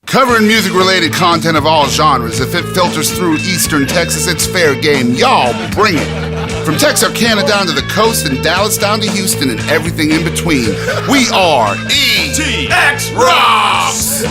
Covering music-related content of all genres. If it filters through Eastern Texas, it's fair game. Y'all bring it. From Texarkana down to the coast and Dallas down to Houston and everything in between, we are ETX ROCKS!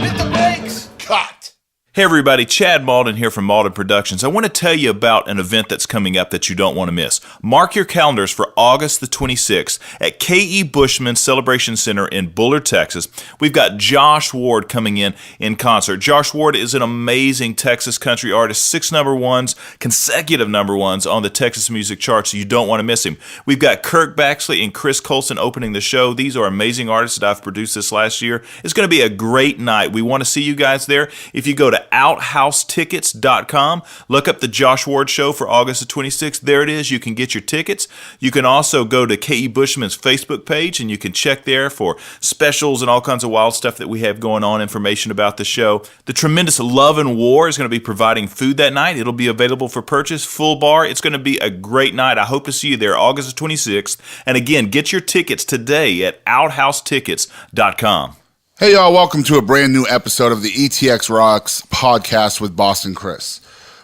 Hit the brakes! Cut! Hey everybody, Chad Malden here from Malden Productions. I want to tell you about an event that's coming up that you don't want to miss. Mark your calendars for August the 26th at K.E. Bushman Celebration Center in Bullard, Texas. We've got Josh Ward coming in concert. Josh Ward is an amazing Texas country artist, 6 number ones, consecutive number ones on the Texas music charts, so you don't want to miss him. We've got Kirk Baxley and Chris Colson opening the show. These are amazing artists that I've produced this last year. It's going to be a great night. We want to see you guys there. If you go to OutHouseTickets.com. Look up the Josh Ward Show for August the 26th. There it is. You can get your tickets. You can also go to K.E. Bushman's Facebook page, and you can check there for specials and all kinds of wild stuff that we have going on, information about the show. The Tremendous Love and War is going to be providing food that night. It'll be available for purchase, full bar. It's going to be a great night. I hope to see you there August the 26th. And again, get your tickets today at OutHouseTickets.com. Hey y'all, welcome to a brand new episode of the ETX ROCKS podcast with Boston Chris.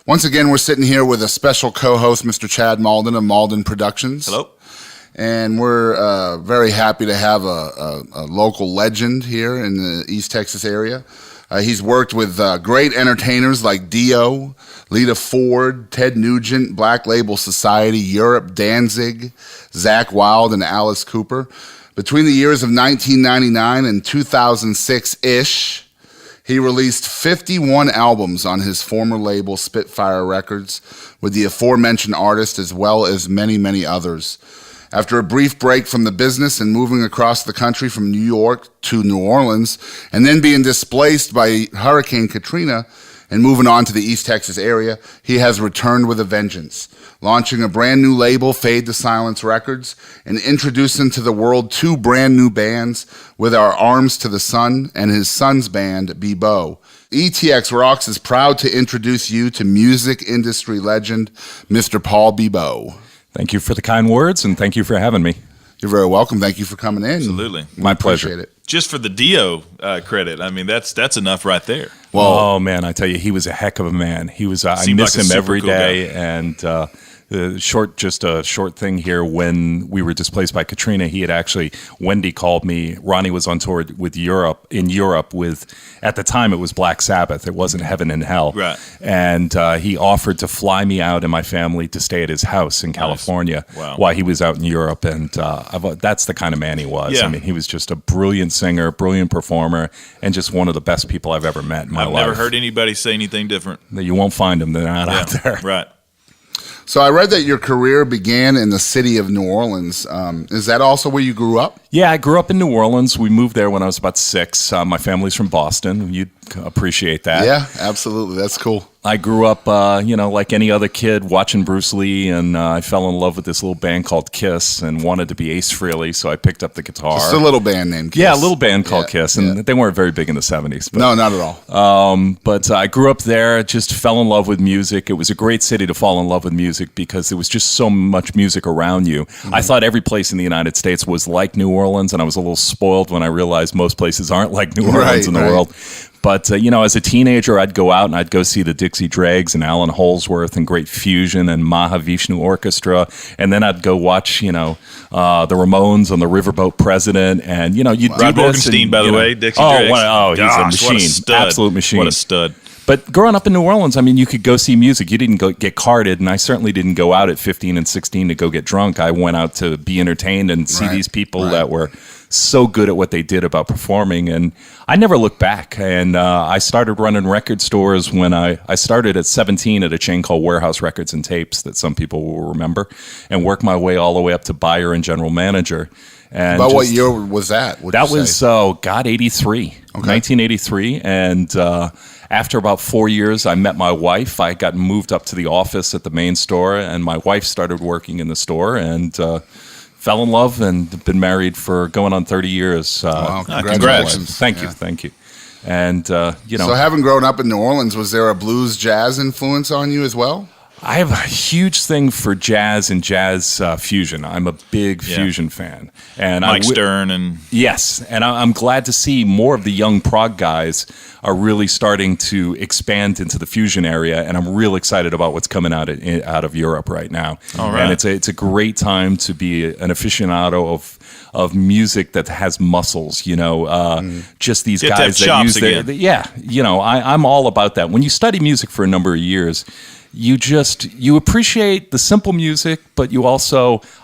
Once again, we're sitting here with a special co-host, Mr. Chad Malden of Malden Productions. Hello. And we're very happy to have a local legend here in the East Texas area. He's worked with great entertainers like Dio, Lita Ford, Ted Nugent, Black Label Society, Europe, Danzig, Zakk Wylde, and Alice Cooper. Between the years of 1999 and 2006-ish, he released 51 albums on his former label, Spitfire Records, with the aforementioned artist as well as many, many others. After a brief break from the business and moving across the country from New York to New Orleans, and then being displaced by Hurricane Katrina and moving on to the East Texas area, he has returned with a vengeance, launching a brand new label, Fade to Silence Records, and introducing to the world 2 brand new bands with our Arms to the Sun and his son's band, Bibeau. ETX ROCKS is proud to introduce you to music industry legend, Mr. Paul Bibeau. Thank you for the kind words, and thank you for having me. You're very welcome. Thank you for coming in. Absolutely. My pleasure. Appreciate it. Just for the Dio credit, I mean, that's enough right there. Well, oh, man, I tell you, he was a heck of a man. He was. I miss like him every cool day, guy. and just a short thing here. When we were displaced by Katrina, he had actually, Wendy called me. Ronnie was on tour with in Europe with, at the time it was Black Sabbath. It wasn't Heaven and Hell. Right. And he offered to fly me out and my family to stay at his house in California Wow. while he was out in Europe. And that's the kind of man he was. Yeah. I mean, he was just a brilliant singer, brilliant performer, and just one of the best people I've ever met in my life. I've never heard anybody say anything different. You won't find them. They're not out there. Right. so I read that your career began in the city of New Orleans. Is that also where you grew up? Yeah, I grew up in New Orleans. We moved there when I was about 6. My family's from Boston. You'd appreciate that. Yeah, absolutely. That's cool. I grew up, like any other kid, watching Bruce Lee, and I fell in love with this little band called Kiss and wanted to be Ace Frehley, so I picked up the guitar. Just a little band named Kiss. Yeah, a little band called Kiss, and yeah. they weren't very big in the 70s. But, No, not at all. But I grew up there, just fell in love with music. It was a great city to fall in love with music because there was just so much music around you. Mm-hmm. I thought every place in the United States was like New Orleans, and I was a little spoiled when I realized most places aren't like New Orleans in the world. But, as a teenager, I'd go out and I'd go see the Dixie Dregs and Alan Holdsworth and Great Fusion and Mahavishnu Orchestra. And then I'd go watch, the Ramones on the Riverboat President. And, you do Rod this. Morgenstein, And, by the way, Dixie Dregs. He's a machine. What a stud. Absolute machine. What a stud. But growing up in New Orleans, I mean, you could go see music. You didn't go get carded, and I certainly didn't go out at 15 and 16 to go get drunk. I went out to be entertained and see these people that were so good at what they did about performing, and I never looked back. And I started running record stores when I started at 17 at a chain called Warehouse Records and Tapes that some people will remember, and worked my way all the way up to buyer and general manager. And About what year was that? That was 83, 1983, and after about 4 years, I met my wife. I got moved up to the office at the main store, and my wife started working in the store, and fell in love and been married for going on 30 years. Wow, congratulations. Thank you. And, So having grown up in New Orleans, was there a blues jazz influence on you as well? I have a huge thing for jazz and jazz fusion. I'm a big fusion fan, and Mike Stern and yes, and I'm glad to see more of the young prog guys are really starting to expand into the fusion area, and I'm real excited about what's coming out of Europe right now. All right. And it's a great time to be an aficionado of music that has muscles, just these You have to guys have that use chops their, again. I'm all about that. When you study music for a number of years, you appreciate the simple music, but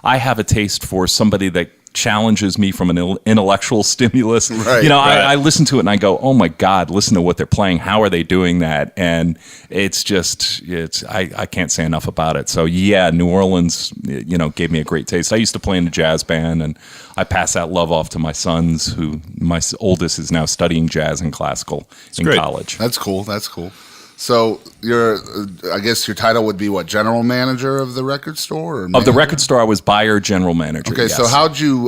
I have a taste for somebody that challenges me from an intellectual stimulus. Right, I listen to it and I go, oh my God, listen to what they're playing. How are they doing that? And I can't say enough about it. So yeah, New Orleans, gave me a great taste. I used to play in a jazz band, and I pass that love off to my sons, who my oldest is now studying jazz and classical in great. college. That's cool. So I guess your title would be what, general manager of the record store? Or Of the manager? record store, I was buyer, general manager. Okay, yes. so how'd you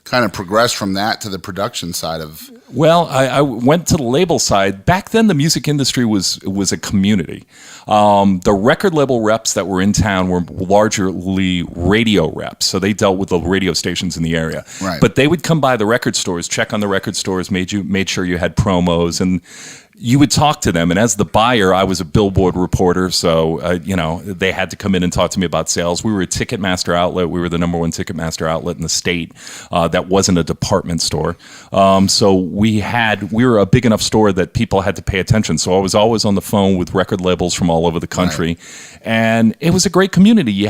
kind of progress from that to the production side of? Well, I went to the label side. Back then, the music industry was a community. The record label reps that were in town were largely radio reps, so they dealt with the radio stations in the area. Right. But they would come by the record stores, check on the record stores, made sure you had promos, and you would talk to them. And as the buyer, I was a billboard reporter, so they had to come in and talk to me about sales. We were a Ticketmaster outlet. We were the number one Ticketmaster outlet in the state. That wasn't a department store. So we were a big enough store that people had to pay attention. So I was always on the phone with record labels from all over the country. Right. And it was a great community.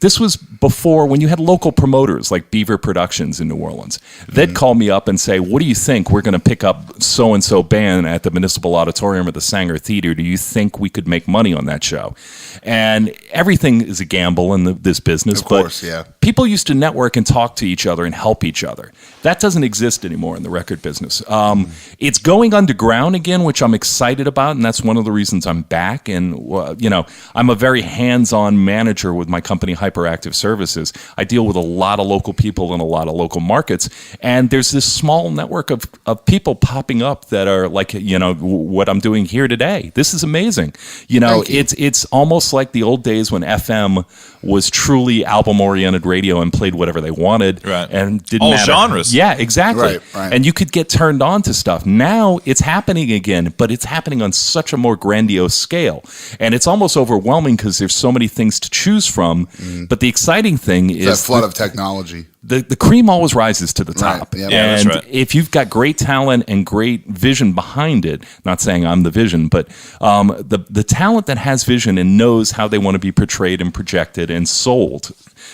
This was before, when you had local promoters like Beaver Productions in New Orleans. They'd call me up and say, what do you think? We're going to pick up so-and-so band at the Municipal Auditorium or the Sanger Theater. Do you think we could make money on that show? And everything is a gamble in this business. Of course, yeah. People used to network and talk to each other and help each other. That doesn't exist anymore in the record business. It's going underground again, which I'm excited about, and that's one of the reasons I'm back. And I'm a very hands-on manager with my company, Hyperactive Services. I deal with a lot of local people in a lot of local markets, and there's this small network of people popping up that are like, what I'm doing here today. This is amazing. It's almost like the old days when FM was truly album-oriented radio and played whatever they wanted, right, and didn't all matter. Genres. Yeah, exactly. Right. And you could get turned on to stuff. Now it's happening again, but it's happening on such a more grandiose scale, and it's almost overwhelming because there's so many things to choose from. But the exciting thing is that flood of technology. The cream always rises to the top. Right. Yep. Yeah, that's And right. if you've got great talent and great vision behind it, not saying I'm the vision, but the talent that has vision and knows how they want to be portrayed and projected and sold,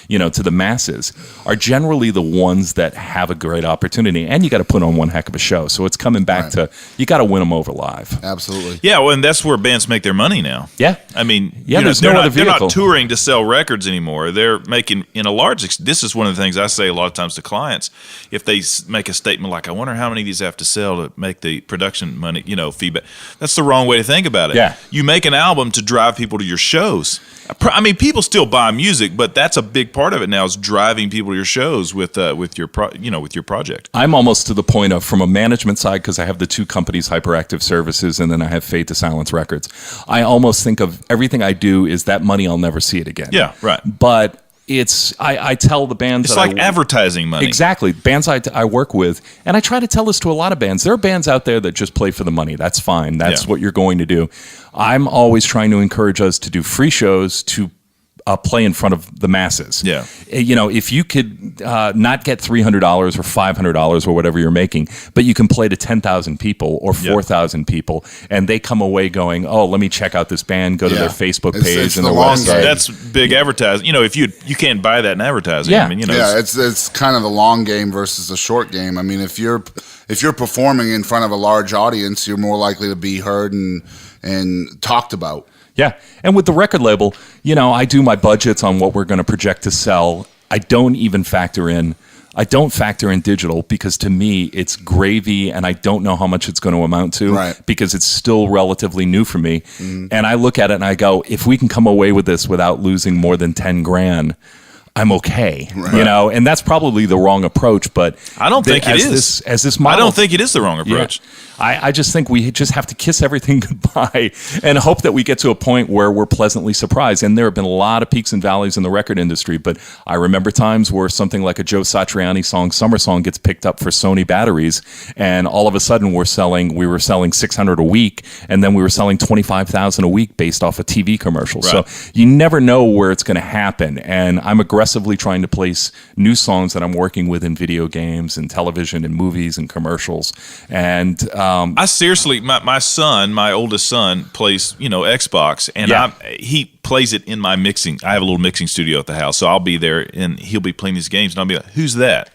to the masses, are generally the ones that have a great opportunity. And you got to put on one heck of a show. So it's coming back to, you got to win them over live. Absolutely. Yeah, well, and that's where bands make their money now. Yeah. I mean, there's they're no other they're vehicle. not touring to sell records anymore. They're making, in a large, this is one of the things I say a lot of times to clients. If they make a statement like, I wonder how many of these I have to sell to make the production money, feedback. That's the wrong way to think about it. Yeah. You make an album to drive people to your shows. I mean, people still buy music, but that's a big part of it now, is driving people to your shows with your project. I'm almost to the point of, from a management side, because I have the two companies, Hyperactive Services, and then I have Fade to Silence Records. I almost think of everything I do is that money, I'll never see it again. Yeah, right. But I tell the bands It's that like advertising money. Exactly. Bands I work with, and I try to tell this to a lot of bands. There are bands out there that just play for the money. That's fine. That's what you're going to do. I'm always trying to encourage us to do free shows, to play in front of the masses. Yeah. If you could not get $300 or $500 or whatever you're making, but you can play to 10,000 people or 4,000 people, and they come away going, oh, let me check out this band, go to their Facebook page It's and the their long website. game. That's big advertising. If you can't buy that in advertising. Yeah. I mean, It's kind of the long game versus the short game. I mean, if you're performing in front of a large audience, you're more likely to be heard and talked about. Yeah. And with the record label, I do my budgets on what we're going to project to sell. I don't factor in digital, because to me it's gravy, and I don't know how much it's going to amount to, right, because it's still relatively new for me. And I look at it and I go, if we can come away with this without losing more than 10 grand, I'm okay, and that's probably the wrong approach. But I don't think it is. As this model, I don't think it is the wrong approach. Yeah. I just think we just have to kiss everything goodbye and hope that we get to a point where we're pleasantly surprised. And there have been a lot of peaks and valleys in the record industry, but I remember times where something like a Joe Satriani song, Summer Song, gets picked up for Sony batteries, and all of a sudden we were selling 600 a week, and then we were selling 25,000 a week based off a TV commercial. Right. So you never know where it's going to happen. And I'm aggressively trying to place new songs that I'm working with in video games and television and movies and commercials. And I seriously, my oldest son plays, Xbox, and he plays it in my mixing. I have a little mixing studio at the house, so I'll be there and he'll be playing these games, and I'll be like, "Who's that?"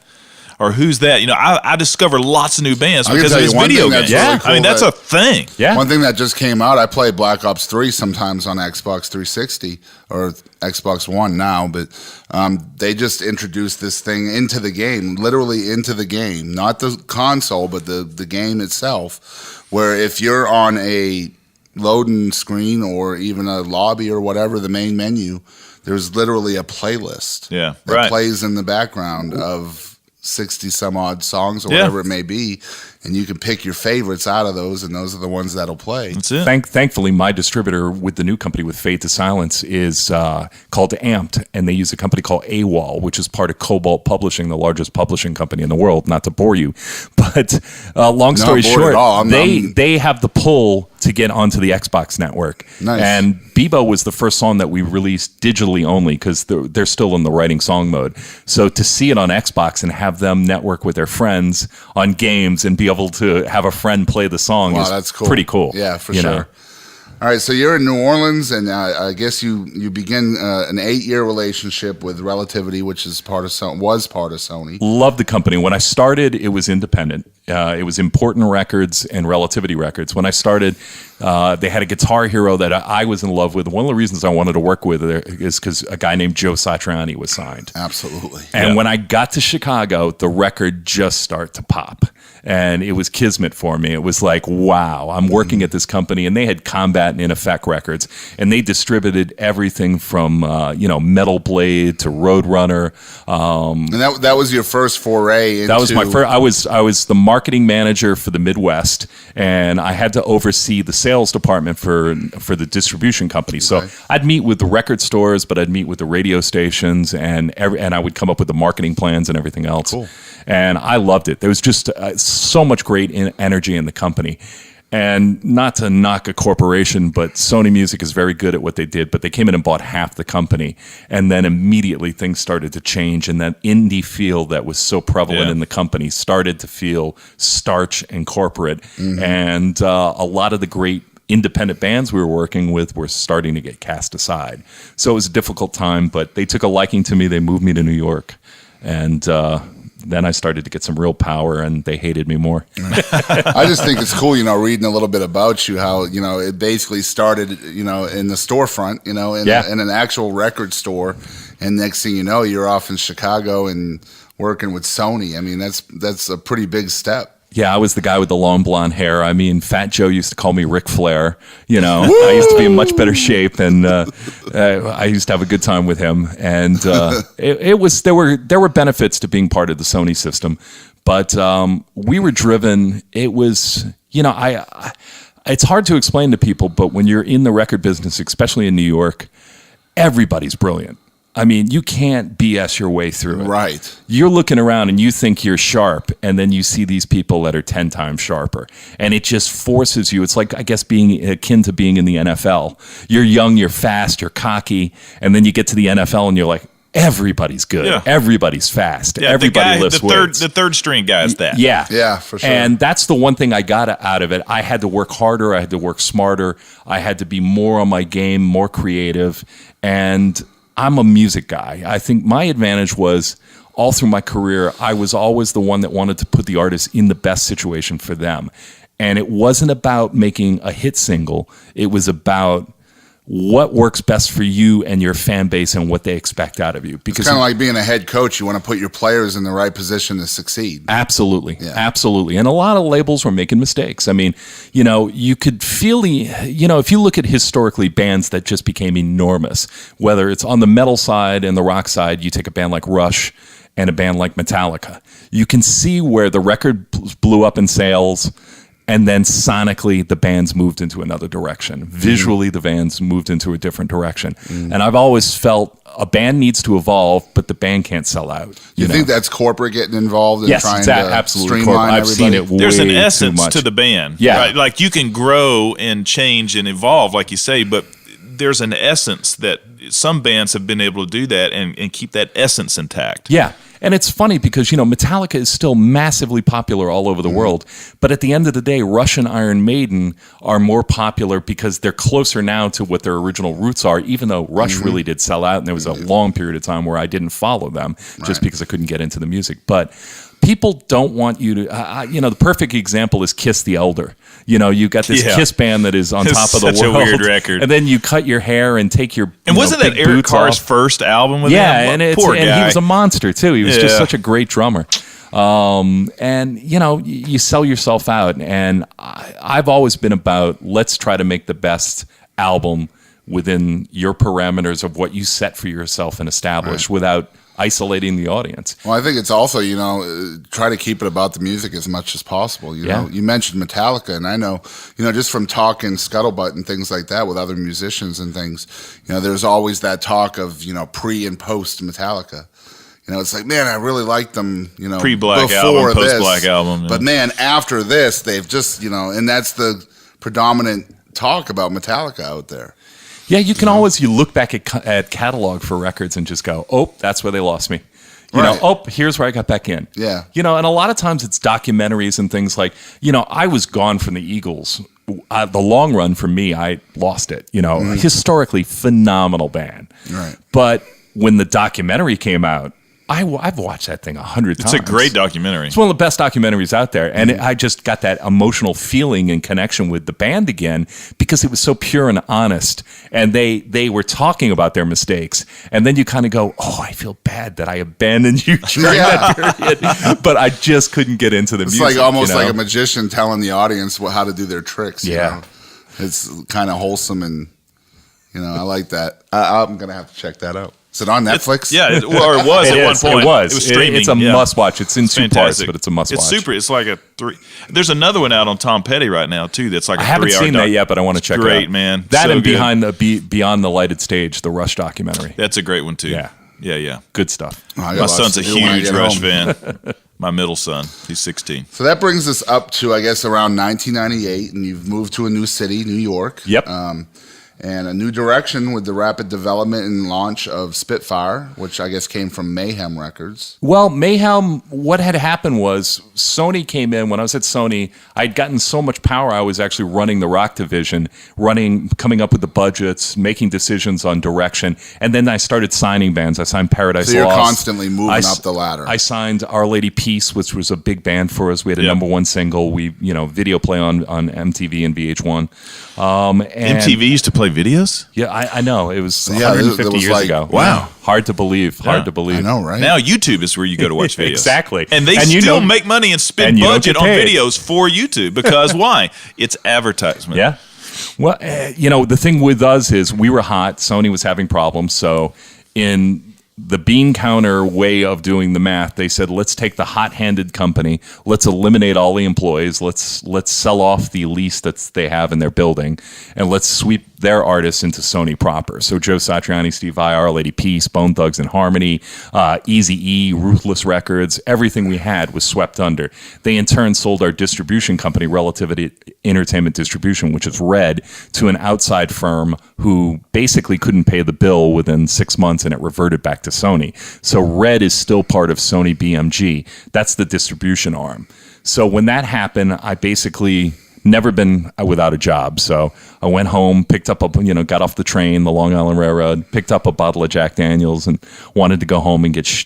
Or "Who's that?" I discover lots of new bands because of his video games. Really cool, I mean, that's a thing. Yeah. One thing that just came out, I play Black Ops 3 sometimes on Xbox 360 or Xbox One now, but they just introduced this thing into the game, literally into the game, not the console, but the game itself, where if you're on a loading screen or even a lobby or whatever, the main menu, there's literally a playlist that plays in the background of 60 some odd songs or whatever it may be, and you can pick your favorites out of those, and those are the ones that'll play. That's it. Thankfully, my distributor with the new company with Fade to Silence is called Amped, and they use a company called AWOL, which is part of Cobalt Publishing, the largest publishing company in the world. Not to bore you, but long story short, they have the pull to get onto the Xbox network. Nice. And Bibeau was the first song that we released digitally only because they're still in the writing song mode. So to see it on Xbox and have them network with their friends on games and be able to have a friend play the song is that's cool. Pretty cool. Yeah, for sure. All right, so you're in New Orleans, and I guess you begin an 8-year relationship with Relativity, which was part of Sony. Loved the company. When I started, it was independent. It was Important Records and Relativity Records. When I started, they had a Guitar Hero that I was in love with. One of the reasons I wanted to work with it is because a guy named Joe Satriani was signed. Absolutely. And when I got to Chicago, the record just started to pop. And it was kismet for me. It was like, wow, I'm working at this company. And they had Combat and In Effect Records. And they distributed everything from, Metal Blade to Roadrunner. And that was your first foray into... That was my first... I was the marketing manager for the Midwest. And I had to oversee the sales department for the distribution company. So I'd meet with the record stores, but I'd meet with the radio stations. And I would come up with the marketing plans and everything else. Cool. And I loved it. There was just so much great energy in the company. And not to knock a corporation, but Sony Music is very good at what they did, but they came in and bought half the company. And then immediately things started to change. And that indie feel that was so prevalent in the company started to feel starch and corporate. Mm-hmm. And a lot of the great independent bands we were working with were starting to get cast aside. So it was a difficult time, but they took a liking to me. They moved me to New York. And then I started to get some real power, and they hated me more. I just think it's cool, reading a little bit about you, how, it basically started, in the storefront, in an actual record store. And next thing you know, you're off in Chicago and working with Sony. I mean, that's a pretty big step. Yeah, I was the guy with the long blonde hair. I mean, Fat Joe used to call me Ric Flair. I used to be in much better shape, and I used to have a good time with him. And there were benefits to being part of the Sony system, but we were driven. It was it's hard to explain to people, but when you're in the record business, especially in New York, everybody's brilliant. I mean, you can't BS your way through it. Right. You're looking around and you think you're sharp, and then you see these people that are 10 times sharper. And it just forces you. It's like, I guess, being akin to being in the NFL. You're young, you're fast, you're cocky, and then you get to the NFL and you're like, everybody's good. Yeah. Everybody's fast. Yeah, everybody lifts weights. The third string guy is that. Yeah. Yeah, for sure. And that's the one thing I got out of it. I had to work harder. I had to work smarter. I had to be more on my game, more creative. And I'm a music guy. I think my advantage was all through my career, I was always the one that wanted to put the artist in the best situation for them. And it wasn't about making a hit single. It was about what works best for you and your fan base and what they expect out of you. Because It's kind of like being a head coach. You want to put your players in the right position to succeed. Absolutely. Yeah. Absolutely. And a lot of labels were making mistakes. I mean, you could feel if you look at historically bands that just became enormous, whether it's on the metal side and the rock side, you take a band like Rush and a band like Metallica, you can see where the record blew up in sales. And then sonically, the bands moved into another direction. Visually, the bands moved into a different direction. And I've always felt a band needs to evolve, but the band can't sell out. You think that's corporate getting involved in Yes, trying it's to absolutely streamline corporate. I've seen everybody? it way There's an too essence much. to the band. Yeah. Right? Like you can grow and change and evolve, like you say, but there's an essence that some bands have been able to do that and keep that essence intact. Yeah. And it's funny because, Metallica is still massively popular all over the world. But at the end of the day, Rush and Iron Maiden are more popular because they're closer now to what their original roots are, even though Rush really did sell out. And there was a long period of time where I didn't follow them just because I couldn't get into the music. But people don't want you to, the perfect example is Kiss the Elder. You got this Kiss band that is on It's top of the such a world. weird record. And then you cut your hair and take your And wasn't that big Eric boots Carr's off. first album with Yeah, him? Poor and guy. he was a monster too. He was just Yeah. such a great drummer. And you sell yourself out. And I've always been about let's try to make the best album within your parameters of what you set for yourself and establish without isolating the audience. Well, I think it's also, try to keep it about the music as much as possible. You mentioned Metallica, and I know, just from talking Scuttlebutt and things like that with other musicians and things, there's always that talk of, pre and post Metallica. It's like, man, I really liked them, Pre-Black before album, this. post-Black album. Yeah. But man, after this, they've just, and that's the predominant talk about Metallica out there. Yeah, you can always look back at catalog for records and just go, oh, that's where they lost me. Here's where I got back in. Yeah. And a lot of times it's documentaries and things like, I was gone from the Eagles. The long run for me, I lost it. Historically phenomenal band. Right. But when the documentary came out, I've watched that thing 100 times. It's a great documentary. It's one of the best documentaries out there. And I just got that emotional feeling and connection with the band again because it was so pure and honest. And they were talking about their mistakes. And then you kind of go, oh, I feel bad that I abandoned you during that period. But I just couldn't get into the music. It's like almost like a magician telling the audience how to do their tricks. Yeah. It's kind of wholesome and, I like that. I'm going to have to check that out. Is it on Netflix? It was at one point. It was. It was streaming. It's a must-watch. It's in two parts, fantastic. but it's a must-watch. It's super. It's like a 3. There's another one out on Tom Petty right now, too, that's like a 3-hour I haven't seen that yet, but I want to check it out. Great, man. That So and good. Beyond the Lighted Stage, the Rush documentary. That's a great one, too. Yeah. Yeah. Good stuff. My son's a huge Rush fan. My middle son. He's 16. So that brings us up to, I guess, around 1998, and you've moved to a new city, New York. Yep. And a new direction with the rapid development and launch of Spitfire, which I guess came from Mayhem Records. Well, Mayhem, what had happened was Sony came in. When I was at Sony, I'd gotten so much power, I was actually running the rock division, coming up with the budgets, making decisions on direction. And then I started signing bands. I signed Paradise Lost. So you're constantly moving up the ladder. I signed Our Lady Peace, which was a big band for us. We had a number one single. We, video play on MTV and VH1. And MTV used to play videos? Yeah, I know. It was Yeah, 150 it was years like- ago. Wow. Hard to believe. Hard to believe. I know, right? Now YouTube is where you go to watch videos. Exactly. And they you still know- make money and spend and you don't budget get on paid. videos for YouTube because why? It's advertisement. Yeah. Well, the thing with us is we were hot. Sony was having problems. So in the bean counter way of doing the math, they said, let's take the hot-handed company, let's eliminate all the employees, let's sell off the lease that they have in their building, and let's sweep their artists into Sony proper. So Joe Satriani, Steve Vai, Our Lady Peace, Bone Thugs and Harmony, Eazy-E, Ruthless Records, everything we had was swept under. They in turn sold our distribution company, Relativity Entertainment Distribution, which is Red, to an outside firm who basically couldn't pay the bill within 6 months, and it reverted back to Sony. So Red is still part of Sony BMG. That's the distribution arm. So when that happened, I basically never been without a job. So I went home, picked up got off the train, the Long Island Railroad, picked up a bottle of Jack Daniels and wanted to go home and get,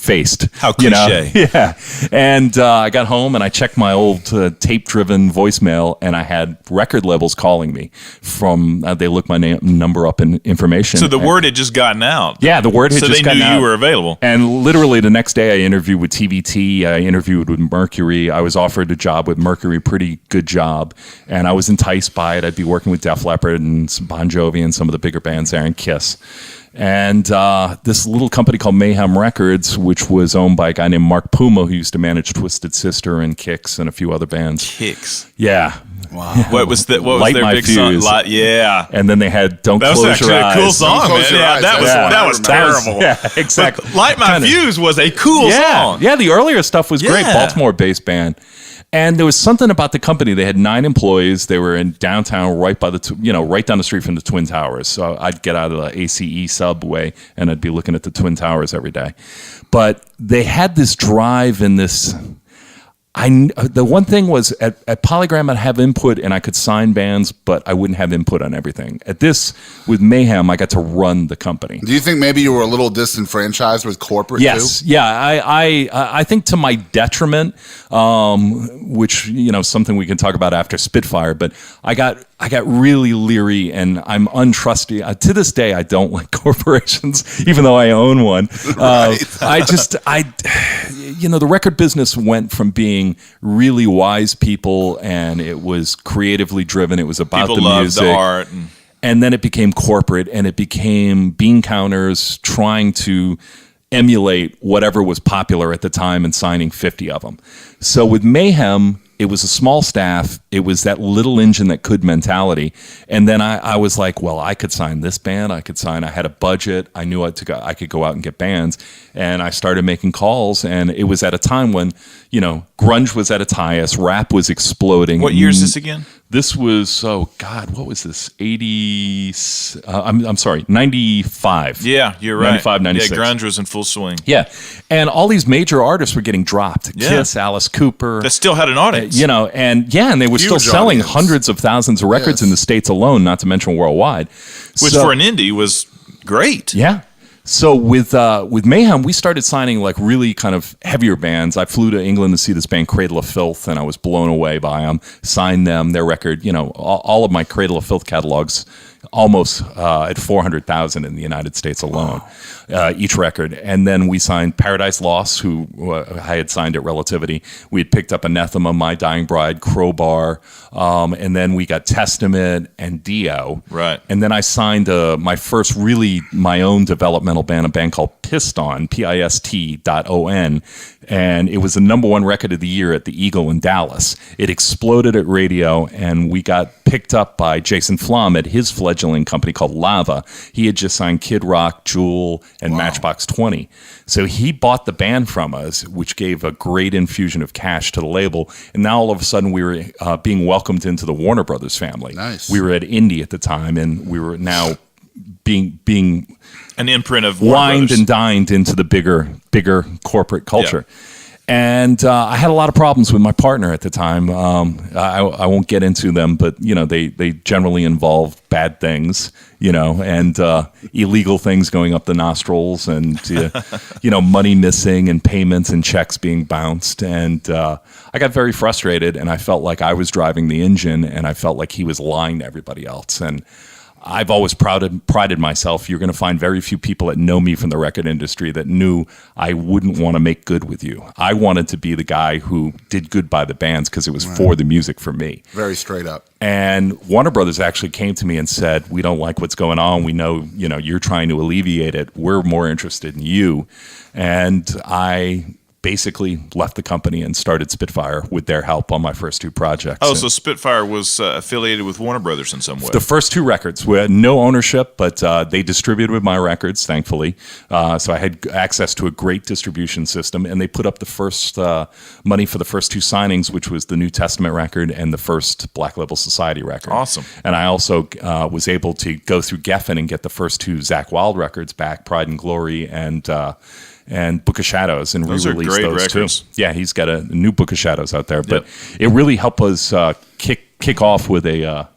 faced. How you know? cliche. Yeah. And I got home and I checked my old tape-driven voicemail, and I had record labels calling me from, they looked my number up in information. So the word had just gotten out. Yeah, the word had so just gotten out. So they knew you were available. And literally the next day I interviewed with TVT, I interviewed with Mercury. I was offered a job with Mercury, pretty good job. And I was enticed by it. I'd be working with Def Leppard and Bon Jovi and some of the bigger bands there, and Kiss. And this little company called Mayhem Records, which was owned by a guy named Mark Puma, who used to manage Twisted Sister and Kicks and a few other bands. Kicks. Yeah. Wow. What was their My big song? Fuse. Yeah. And then they had Don't That was Close actually Your Eyes. a cool song, man. Close Your Yeah, Eyes. that was That's that was what I remember. terrible. Yeah, exactly. But Light My Kinda. Fuse was a cool song. Yeah, the earlier stuff was great. Yeah. Baltimore-based band. And there was something about the company. They had 9 employees. They were in downtown, right by right down the street from the Twin Towers. So I'd get out of the ACE subway and I'd be looking at the Twin Towers every day. But they had this drive and this. The one thing was at Polygram I'd have input and I could sign bands, but I wouldn't have input on everything. At this, with Mayhem, I got to run the company. Do you think maybe you were a little disenfranchised with corporate Yes, too? yeah. I think to my detriment, which something we can talk about after Spitfire. But I got really leery, and I'm untrusty. To this day, I don't like corporations, even though I own one. Right. The record business went from being really wise people, and it was creatively driven. It was about People the loved music, the art. and then it became corporate, and it became bean counters trying to emulate whatever was popular at the time and signing 50 of them. So with Mayhem, it was a small staff. It was that little engine that could mentality. And then I was like, well, I could sign this band. I had a budget. I knew I could go out and get bands. And I started making calls. And it was at a time when, grunge was at its highest. Rap was exploding. What year is this again? This was, what was this? 95. Yeah, you're right. 95, 96. Yeah, grunge was in full swing. Yeah. And all these major artists were getting dropped. Yeah. Kiss, Alice Cooper. That still had an audience. And they were still Huge selling audience. hundreds of thousands of records Yes. in the States alone, not to mention worldwide. Which for an indie was great. Yeah. So with Mayhem, we started signing like really kind of heavier bands. I flew to England to see this band Cradle of Filth, and I was blown away by them. Signed them, their record. All of my Cradle of Filth catalogs, almost at 400,000 in the United States alone, each record. And then we signed Paradise Lost, who I had signed at Relativity. We had picked up Anathema, My Dying Bride, Crowbar, and then we got Testament and Dio. Right. And then I signed my first my own developmental band, a band called Piston, Pist.on, and it was the #1 record of the year at the Eagle in Dallas. It exploded at radio, and we got picked up by Jason Flom at his fledgling company called Lava. He had just signed Kid Rock, Jewel, and Matchbox 20. So he bought the band from us, which gave a great infusion of cash to the label. And now all of a sudden we were being welcomed into the Warner Brothers family. Nice. We were at Indie at the time, and we were now being An imprint of Warner wined Brothers. and dined into the bigger corporate culture. And I had a lot of problems with my partner at the time. I won't get into them, but they generally involve bad things, and illegal things going up the nostrils, and money missing and payments and checks being bounced. And I got very frustrated, and I felt like I was driving the engine, and I felt like he was lying to everybody else. And I've always prided myself. You're going to find very few people that know me from the record industry that knew I wouldn't want to make good with you. I wanted to be the guy who did good by the bands because it was for the music for me. Very straight up. And Warner Brothers actually came to me and said, we don't like what's going on. We know, you're trying to alleviate it. We're more interested in you. And I basically left the company and started Spitfire with their help on my first 2 projects. Oh, so Spitfire was affiliated with Warner Brothers in some way. The first 2 records, we had no ownership, but they distributed my records, thankfully. So I had access to a great distribution system, and they put up the first money for the first 2 signings, which was the New Testament record and the first Black Label Society record. Awesome. And I also was able to go through Geffen and get the first 2 Zakk Wylde records back, Pride and Glory and Book of Shadows, and Those are re-release great those records. too. Yeah, he's got a new Book of Shadows out there, but it really helped us kick off with a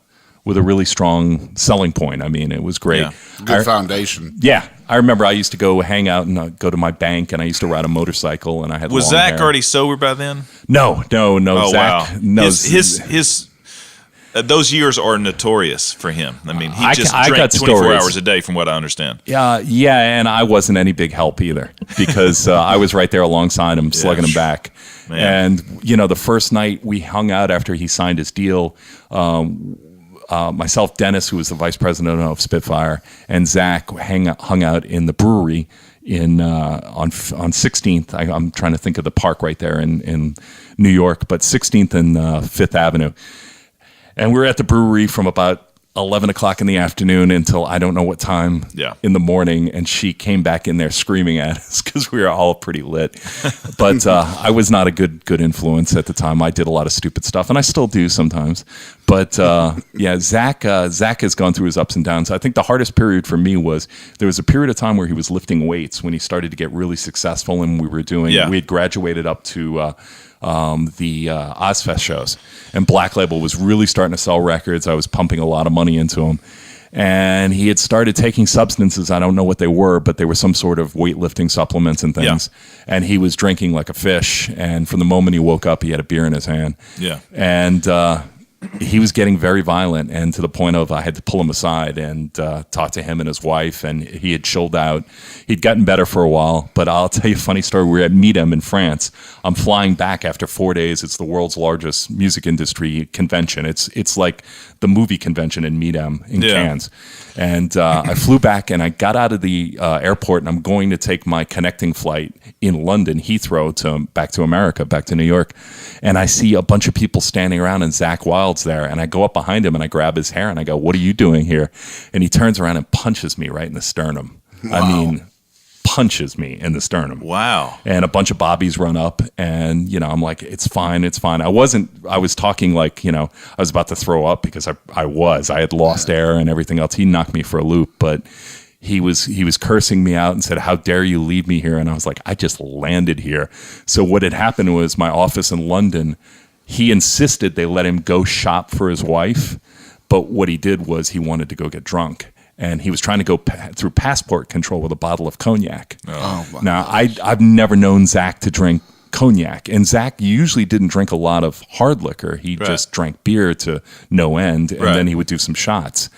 with a really strong selling point. I mean, it was great. Yeah. Good foundation. Yeah, I remember I used to go hang out and go to my bank, and I used to ride a motorcycle, and I had Was long Zach hair. already sober by then? No. Oh, Zach, wow. no. His those years are notorious for him. I mean, he I just got drank 24 stories. hours a day, from what I understand. Yeah, and I wasn't any big help either because I was right there alongside him, slugging him back. Man. And the first night we hung out after he signed his deal, myself, Dennis, who was the vice president of Spitfire, and Zach hung out in the brewery on 16th. I'm trying to think of the park right there in New York, but 16th and Fifth Avenue. And we were at the brewery from about 11 o'clock in the afternoon until I don't know what time in the morning. And she came back in there screaming at us because we were all pretty lit. But I was not a good influence at the time. I did a lot of stupid stuff, and I still do sometimes. But Zach has gone through his ups and downs. I think the hardest period for me was there was a period of time where he was lifting weights when he started to get really successful, and we had graduated up to the Ozfest shows, and Black Label was really starting to sell records. I was pumping a lot of money into him, and he had started taking substances. I don't know what they were, but they were some sort of weightlifting supplements and things. And he was drinking like a fish, and from the moment he woke up, he had a beer in his hand. And he was getting very violent, and to the point of I had to pull him aside and talk to him and his wife, and he had chilled out. He'd gotten better for a while, but I'll tell you a funny story. We were at Midem in France. I'm flying back after 4 days. It's the world's largest music industry convention. It's like the movie convention in Midem in Cannes. And I flew back, and I got out of the airport, and I'm going to take my connecting flight in London, Heathrow, back to America, back to New York. And I see a bunch of people standing around, and Zach Wild's there. And I go up behind him, and I grab his hair, and I go, "What are you doing here?" And he turns around and punches me right in the sternum. Wow. I mean, punches me in the sternum. Wow. And a bunch of bobbies run up, and I'm like, it's fine. I was talking like, I was about to throw up because I had lost air and everything else. He knocked me for a loop, but he was cursing me out and said, "How dare you leave me here?" And I was like, I just landed here. So what had happened was my office in London, he insisted they let him go shop for his wife. But what he did was he wanted to go get drunk. And he was trying to go through passport control with a bottle of cognac. Now, I've never known Zach to drink cognac. And Zach usually didn't drink a lot of hard liquor. He just drank beer to no end, and then he would do some shots.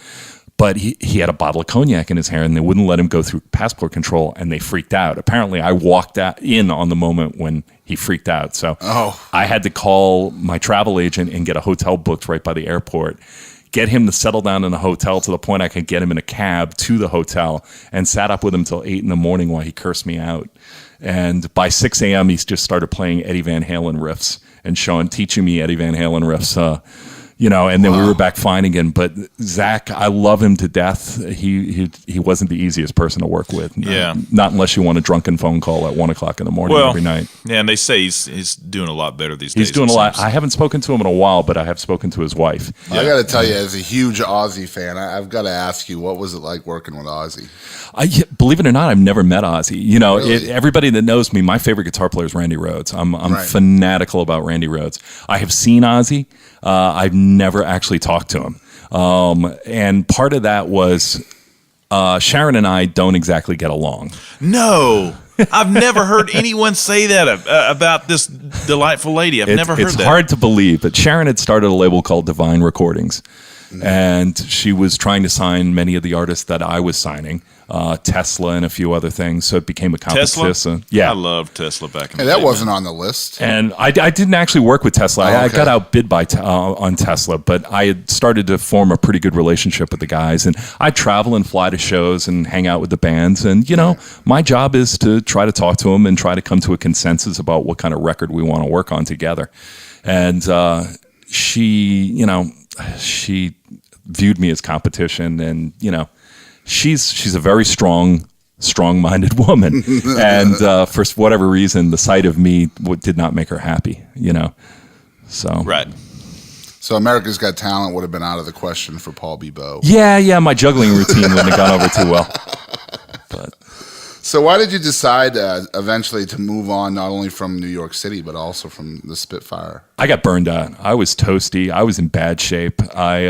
But he had a bottle of cognac in his hair, and they wouldn't let him go through passport control, and they freaked out. Apparently, I walked in on the moment when he freaked out. So I had to call my travel agent and get a hotel booked right by the airport, get him to settle down in a hotel to the point I could get him in a cab to the hotel, and sat up with him till 8 a.m. while he cursed me out. And by 6 a.m., he just started playing Eddie Van Halen riffs and teaching me Eddie Van Halen riffs. And then we were back fine again. But Zach, I love him to death. He wasn't the easiest person to work with. Not unless you want a drunken phone call at 1 o'clock in the morning every night. Yeah, and they say he's doing a lot better these days. He's doing a lot. I haven't spoken to him in a while, but I have spoken to his wife. I got to tell you, as a huge Ozzy fan, I've got to ask you, what was it like working with Ozzy? Believe it or not, I've never met Ozzy. Really? Everybody that knows me, my favorite guitar player is Randy Rhoads. I'm fanatical about Randy Rhoads. I have seen Ozzy. I've never actually talked to him. And part of that was Sharon and I don't exactly get along. No. I've never heard anyone say that about this delightful lady. I've never heard that. It's hard to believe, but Sharon had started a label called Divine Recordings. And she was trying to sign many of the artists that I was signing, Tesla and a few other things. So it became a competition. Tesla? Yeah. I loved Tesla back in the day. That wasn't on the list. And I didn't actually work with Tesla. I got outbid on Tesla, but I had started to form a pretty good relationship with the guys. And I travel and fly to shows and hang out with the bands. And, my job is to try to talk to them and try to come to a consensus about what kind of record we want to work on together. And she viewed me as competition, and she's a very strong-minded woman, and for whatever reason, the sight of me did not make her happy. So right. So America's Got Talent would have been out of the question for Paul Bibeau. Yeah, my juggling routine wouldn't have gone over too well. But So why did you decide eventually to move on, not only from New York City, but also from the Spitfire? I got burned out. I was toasty. I was in bad shape. I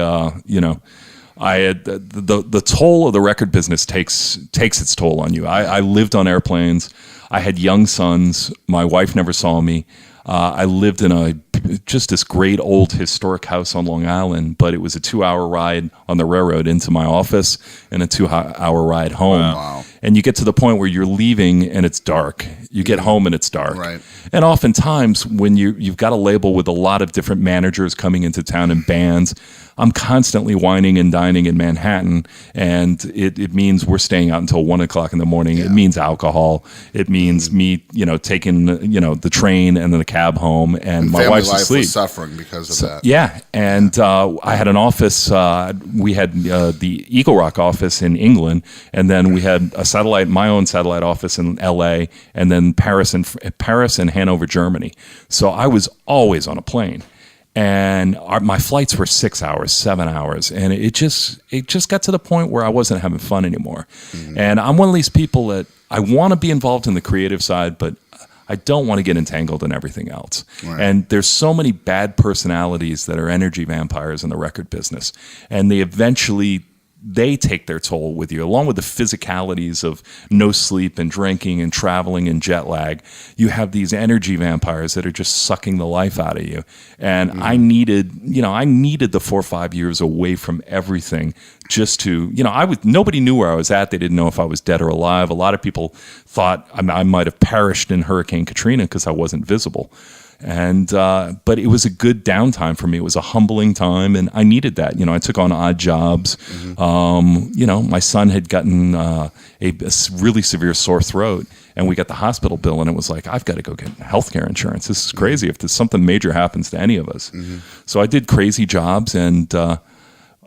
had the toll of the record business takes its toll on you. I lived on airplanes. I had young sons. My wife never saw me. I lived in just this great old historic house on Long Island, but it was a 2-hour ride on the railroad into my office and a 2-hour ride home. Wow. And you get to the point where you're leaving and it's dark. You get home and it's dark. Right. And oftentimes when you've got a label with a lot of different managers coming into town and bands, I'm constantly whining and dining in Manhattan, and it means we're staying out until 1 o'clock in the morning. Yeah. It means alcohol. It means me, taking the train and then the cab home, and my wife's life asleep. Was suffering because of that. Yeah, and I had an office. We had the Eagle Rock office in England, and then we had my own satellite office in L.A., and then Paris and Hanover, Germany. So I was always on a plane. And my flights were 6 hours, 7 hours, and it just got to the point where I wasn't having fun anymore. Mm-hmm. And I'm one of these people that I want to be involved in the creative side, but I don't want to get entangled in everything else. Right. And there's so many bad personalities that are energy vampires in the record business, and they take their toll with you, along with the physicalities of no sleep and drinking and traveling and jet lag. You have these energy vampires that are just sucking the life out of you. And I needed the 4 or 5 years away from everything just to, nobody knew where I was at. They didn't know if I was dead or alive. A lot of people thought I might have perished in Hurricane Katrina because I wasn't visible. And but it was a good downtime for me. It was a humbling time, and I needed that. I took on odd jobs. Mm-hmm. My son had gotten a really severe sore throat, and we got the hospital bill, and it was like, I've got to go get healthcare insurance. This is crazy. If there's something major happens to any of us. Mm-hmm. So I did crazy jobs, and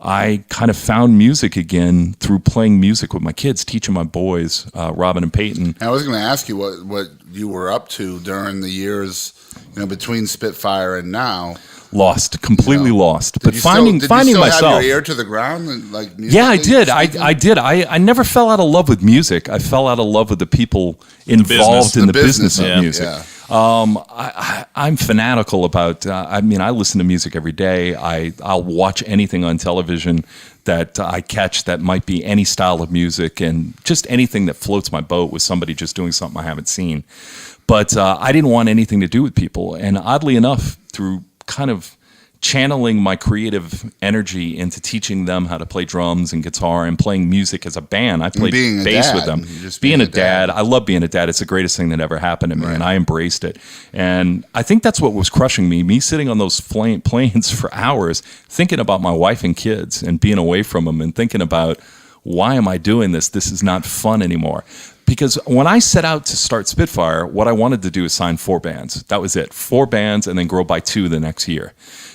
I kind of found music again through playing music with my kids, teaching my boys, Robin and Peyton. I was going to ask you what you were up to during the years, between Spitfire and now. Completely lost. But finding still myself. Have your ear to the ground, and, like, yeah, I did. I did. I never fell out of love with music. I fell out of love with the people involved in the business of music. Yeah. I'm fanatical about. I listen to music every day. I'll watch anything on television that I catch that might be any style of music, and just anything that floats my boat with somebody just doing something I haven't seen. But I didn't want anything to do with people, and oddly enough, through kind of channeling my creative energy into teaching them how to play drums and guitar and playing music as a band. I played bass with them. Being a dad, I love being a dad. It's the greatest thing that ever happened to me, and I embraced it. And I think that's what was crushing me. Me sitting on those planes for hours, thinking about my wife and kids and being away from them, and thinking about, why am I doing this? This is not fun anymore. Because when I set out to start Spitfire, what I wanted to do is sign 4 bands. That was it. 4 bands, and then grow by 2 the next year.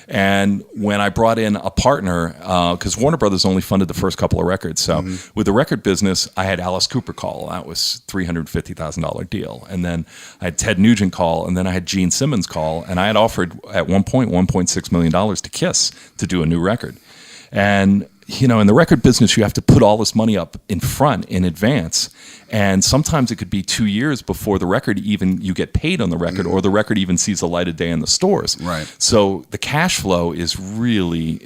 And when I brought in a partner, because Warner Brothers only funded the first couple of records. So with the record business, I had Alice Cooper call. That was $350,000 deal. And then I had Ted Nugent call, and then I had Gene Simmons call. And I had offered at one point $1.6 million to Kiss to do a new record. And in the record business, you have to put all this money up in front in advance. And sometimes it could be 2 years before the record you get paid on the record, or the record even sees the light of day in the stores. Right. So the cash flow is really,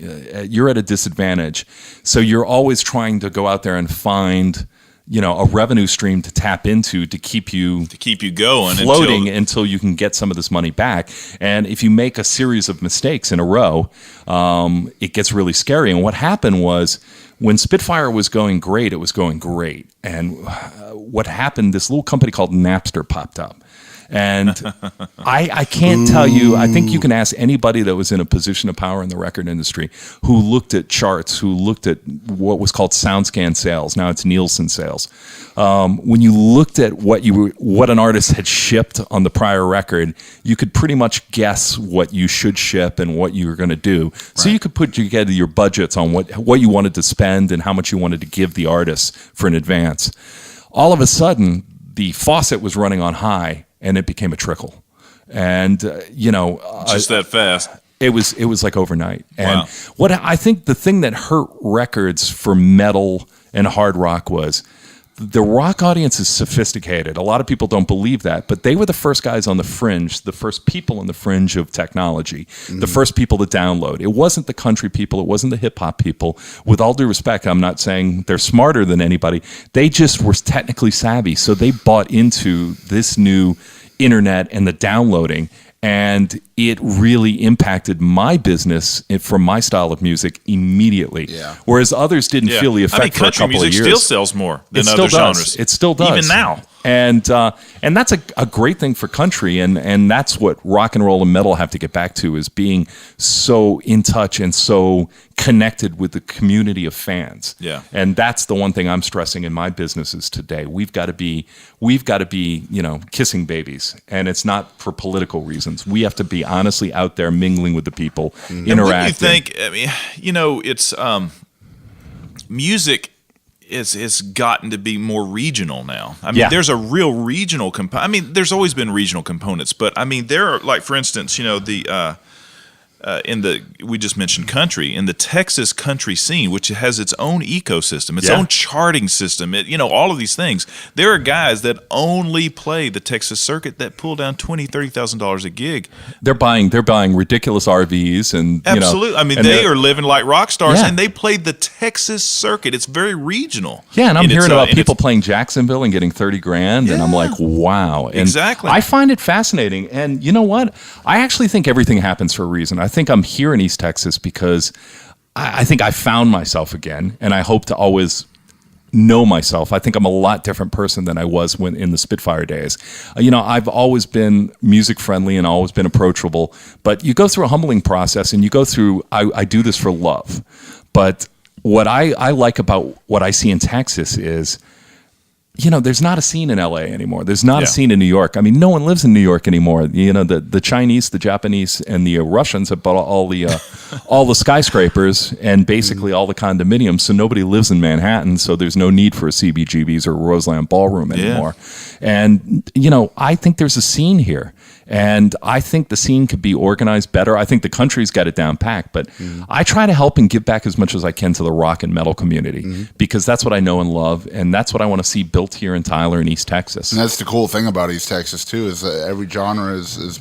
you're at a disadvantage. So you're always trying to go out there and find, a revenue stream to tap into to keep you going, floating until you can get some of this money back. And if you make a series of mistakes in a row, it gets really scary. And what happened was, when Spitfire was going great, it was going great. And what happened, this little company called Napster popped up. And I can't tell you, I think you can ask anybody that was in a position of power in the record industry who looked at charts, who looked at what was called SoundScan sales. Now it's Nielsen sales. When you looked at what an artist had shipped on the prior record, you could pretty much guess what you should ship and what you were going to do. Right. So you could put together your budgets on what you wanted to spend and how much you wanted to give the artist for an advance. All of a sudden, the faucet was running on high, and it became a trickle. And just that fast. It was like overnight. And wow. What I think the thing that hurt records for metal and hard rock was the rock audience is sophisticated. A lot of people don't believe that, but they were the first guys on the fringe, the first people on the fringe of technology, the first people to download. It wasn't the country people. It wasn't the hip hop people. With all due respect, I'm not saying they're smarter than anybody. They just were technically savvy. So they bought into this new internet and the downloading, and it really impacted my business from my style of music immediately. Yeah. Whereas others didn't feel the effect for a couple of years. Country music still sells more than It other still does. genres. It still does. Even now. And that's a great thing for country, and that's what rock and roll and metal have to get back to, is being so in touch and so connected with the community of fans. Yeah. And that's the one thing I'm stressing in my businesses today. We've got to be, kissing babies, and it's not for political reasons. We have to be honestly out there mingling with the people, interacting. And what do you think? I mean, it's music is gotten to be more regional now. I mean, there's a real regional component. I mean, there's always been regional components, but I mean, there are, like, for instance, we just mentioned country, in the Texas country scene, which has its own ecosystem, its own charting system, all of these things. There are guys that only play the Texas circuit that pull down $20,000-$30,000 a gig. They're buying ridiculous RVs and absolutely. I mean, and they are living like rock stars, Yeah. and they played the Texas circuit. It's very regional. Yeah, and I'm hearing about people playing Jacksonville and getting $30,000, and I'm like, wow. And exactly. I find it fascinating, and you know what? I actually think everything happens for a reason. I think I'm here in East Texas because I think I found myself again, and I hope to always know myself. I think I'm a lot different person than I was when in the Spitfire days. I've always been music friendly and always been approachable, but you go through a humbling process, and you go through, I do this for love. But what I like about what I see in Texas is, there's not a scene in LA anymore. There's not a scene in New York. I mean, no one lives in New York anymore. The Chinese, the Japanese, and the Russians have bought all the skyscrapers and basically all the condominiums. So nobody lives in Manhattan. So there's no need for a CBGB's or a Roseland Ballroom anymore. And I think there's a scene here. And I think the scene could be organized better. I think the country's got it down packed, but I try to help and give back as much as I can to the rock and metal community because that's what I know and love, and that's what I want to see built here in Tyler and East Texas. And that's the cool thing about East Texas too, is that every genre is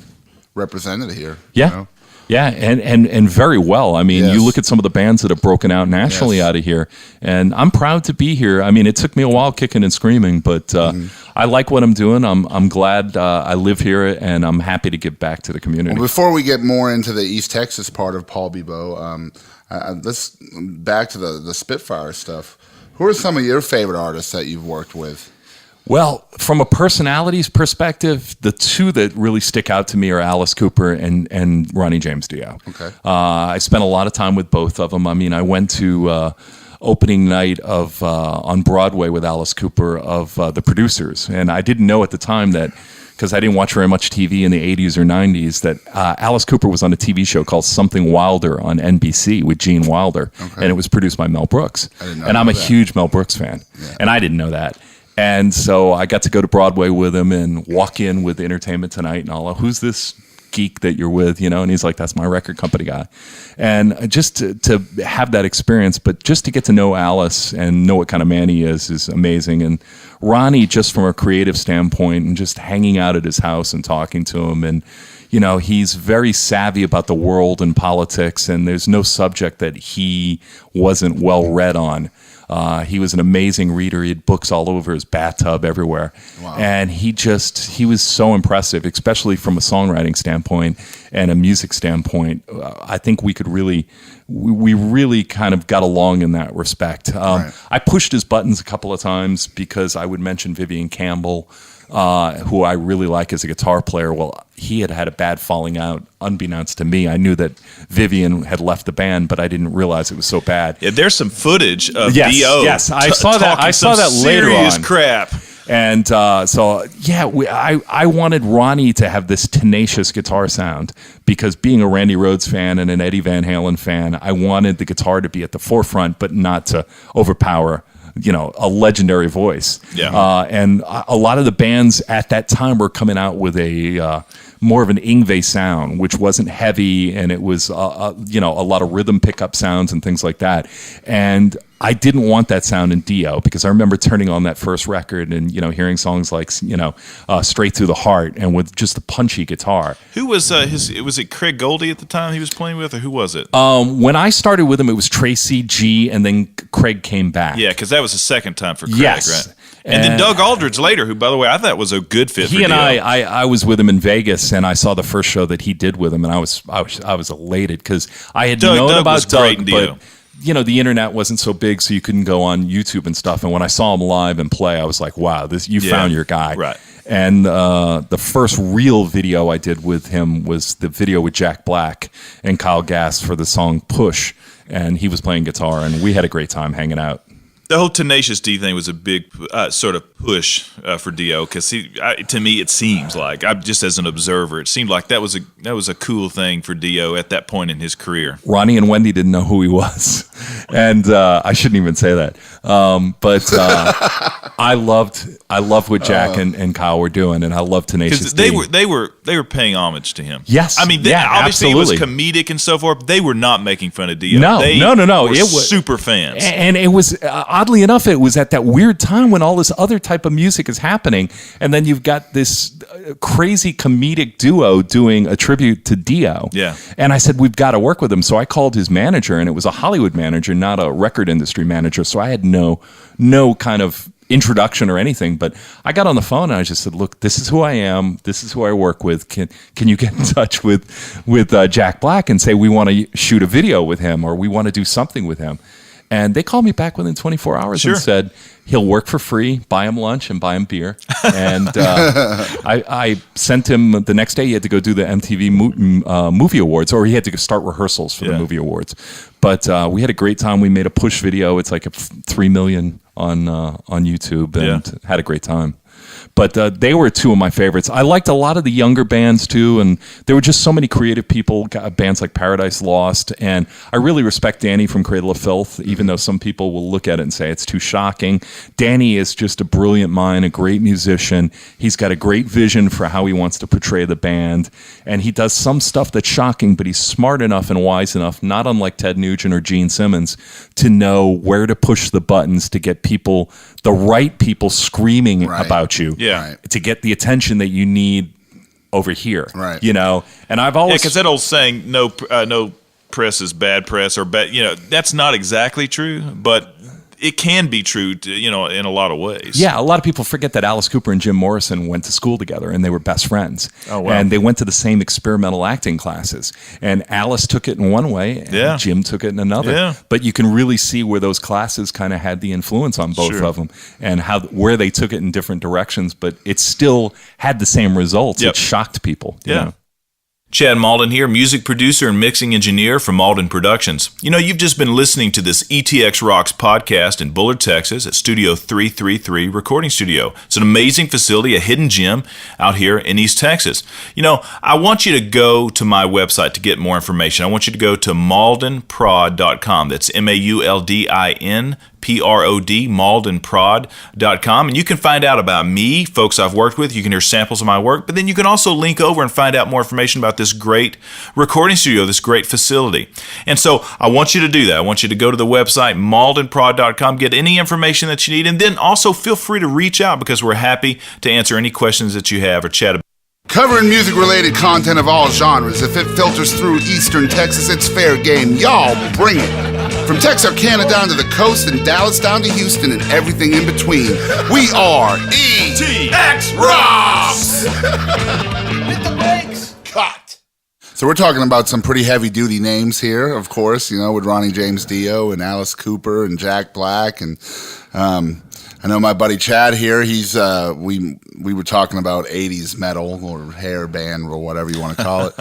represented here. Yeah. Yeah, and very well. I mean, you look at some of the bands that have broken out nationally out of here, and I'm proud to be here. I mean, it took me a while kicking and screaming, but I like what I'm doing. I'm glad I live here, and I'm happy to give back to the community. Well, before we get more into the East Texas part of Paul Bibeau, let's back to the Spitfire stuff. Who are some of your favorite artists that you've worked with? Well, from a personalities perspective, the two that really stick out to me are Alice Cooper and Ronnie James Dio. Okay. I spent a lot of time with both of them. I mean, I went to opening night of on Broadway with Alice Cooper of The Producers, and I didn't know at the time that, because I didn't watch very much TV in the 80s or 90s, that Alice Cooper was on a TV show called Something Wilder on NBC with Gene Wilder, and it was produced by Mel Brooks. And I'm a huge Mel Brooks fan, and I didn't know that. And so I got to go to Broadway with him and walk in with Entertainment Tonight and all. Who's this geek that you're with? And he's like, that's my record company guy. And just to have that experience, but just to get to know Alice and know what kind of man he is amazing. And Ronnie, just from a creative standpoint and just hanging out at his house and talking to him, and he's very savvy about the world and politics, and there's no subject that he wasn't well read on. He was an amazing reader. He had books all over his bathtub everywhere. Wow. And he was so impressive, especially from a songwriting standpoint and a music standpoint. I think we really kind of got along in that respect. Right. I pushed his buttons a couple of times because I would mention Vivian Campbell, who I really like as a guitar player. Well, he had a bad falling out, unbeknownst to me. I knew that Vivian had left the band, but I didn't realize it was so bad. Yeah, there's some footage of Dio. Yes, I saw that. I saw that later on. Serious crap. And I wanted Ronnie to have this tenacious guitar sound because being a Randy Rhoads fan and an Eddie Van Halen fan, I wanted the guitar to be at the forefront, but not to overpower a legendary voice. Yeah. And a lot of the bands at that time were coming out with a more of an Yngwie sound, which wasn't heavy, and it was a lot of rhythm pickup sounds and things like that. And I didn't want that sound in Dio because I remember turning on that first record and hearing songs like Straight Through the Heart and with just a punchy guitar. Who was was it Craig Goldie at the time he was playing with, or who was it? When I started with him, it was Tracy G, and then Craig came back. Yeah, because that was the second time for Craig, yes. right? And then Doug Aldridge later, who, by the way, I thought was a good fit for He and Dio. I was with him in Vegas, and I saw the first show that he did with him, and I was elated because I had known Doug about was great in Doug, Dio. but the internet wasn't so big, so you couldn't go on YouTube and stuff. And when I saw him live and play, I was like, wow, you found your guy. Right. And the first real video I did with him was the video with Jack Black and Kyle Gass for the song Push. And he was playing guitar, and we had a great time hanging out. The whole Tenacious D thing was a big sort of push for Dio because to me it seems like, just as an observer, it seemed like that was a cool thing for Dio at that point in his career. Ronnie and Wendy didn't know who he was, and I shouldn't even say that. But I loved what Jack and Kyle were doing, and I loved Tenacious D. They were paying homage to him. Yes, I mean, obviously absolutely. it was comedic and so forth. But they were not making fun of Dio. No. Were It was super fans, and it was oddly enough, it was at that weird time when all this other type of music is happening, and then you've got this crazy comedic duo doing a tribute to Dio. Yeah. And I said, we've got to work with him. So I called his manager, and it was a Hollywood manager, not a record industry manager. So I had no kind of introduction or anything, but I got on the phone and I just said, look, this is who I am. This is who I work with. Can you get in touch with Jack Black and say we want to shoot a video with him or we want to do something with him? And they called me back within 24 hours and said, he'll work for free, buy him lunch and buy him beer. And I sent him the next day. He had to go do the MTV Movie Awards, or he had to start rehearsals for the Movie Awards. But we had a great time. We made a push video. It's like 3 million on YouTube, and had a great time. But they were two of my favorites. I liked a lot of the younger bands too, and there were just so many creative people, bands like Paradise Lost, and I really respect Danny from Cradle of Filth, even though some people will look at it and say it's too shocking. Danny is just a brilliant mind, a great musician. He's got a great vision for how he wants to portray the band, and he does some stuff that's shocking, but he's smart enough and wise enough, not unlike Ted Nugent or Gene Simmons, to know where to push the buttons to get people, the right people, screaming about you. Yeah. To get the attention that you need over here. Right. And I've always... because that old saying, no press is bad press, or bad, that's not exactly true, but it can be true, in a lot of ways. Yeah, a lot of people forget that Alice Cooper and Jim Morrison went to school together, and they were best friends. Oh, wow. And they went to the same experimental acting classes. And Alice took it in one way, and Jim took it in another. Yeah. But you can really see where those classes kind of had the influence on both of them, and where they took it in different directions. But it still had the same results. Yep. It shocked people. Yeah. Chad Malden here, music producer and mixing engineer for Malden Productions. You've just been listening to this ETX Rocks podcast in Bullard, Texas at Studio 333 Recording Studio. It's an amazing facility, a hidden gem out here in East Texas. I want you to go to my website to get more information. I want you to go to maldenprod.com. That's MAULDIN PROD, maldenprod.com, and you can find out about me, folks I've worked with. You can hear samples of my work, but then you can also link over and find out more information about this great recording studio, this great facility. And so I want you to do that. I want you to go to the website, maldenprod.com, get any information that you need, and then also feel free to reach out because we're happy to answer any questions that you have or chat about. Covering music-related content of all genres. If it filters through Eastern Texas, it's fair game. Y'all bring it. From Texarkana down to the coast and Dallas down to Houston and everything in between. We are ETX ROCKS! Hit the brakes! Cut! So we're talking about some pretty heavy-duty names here, of course, with Ronnie James Dio and Alice Cooper and Jack Black. And I know my buddy Chad here, he's we were talking about 80s metal or hair band or whatever you want to call it.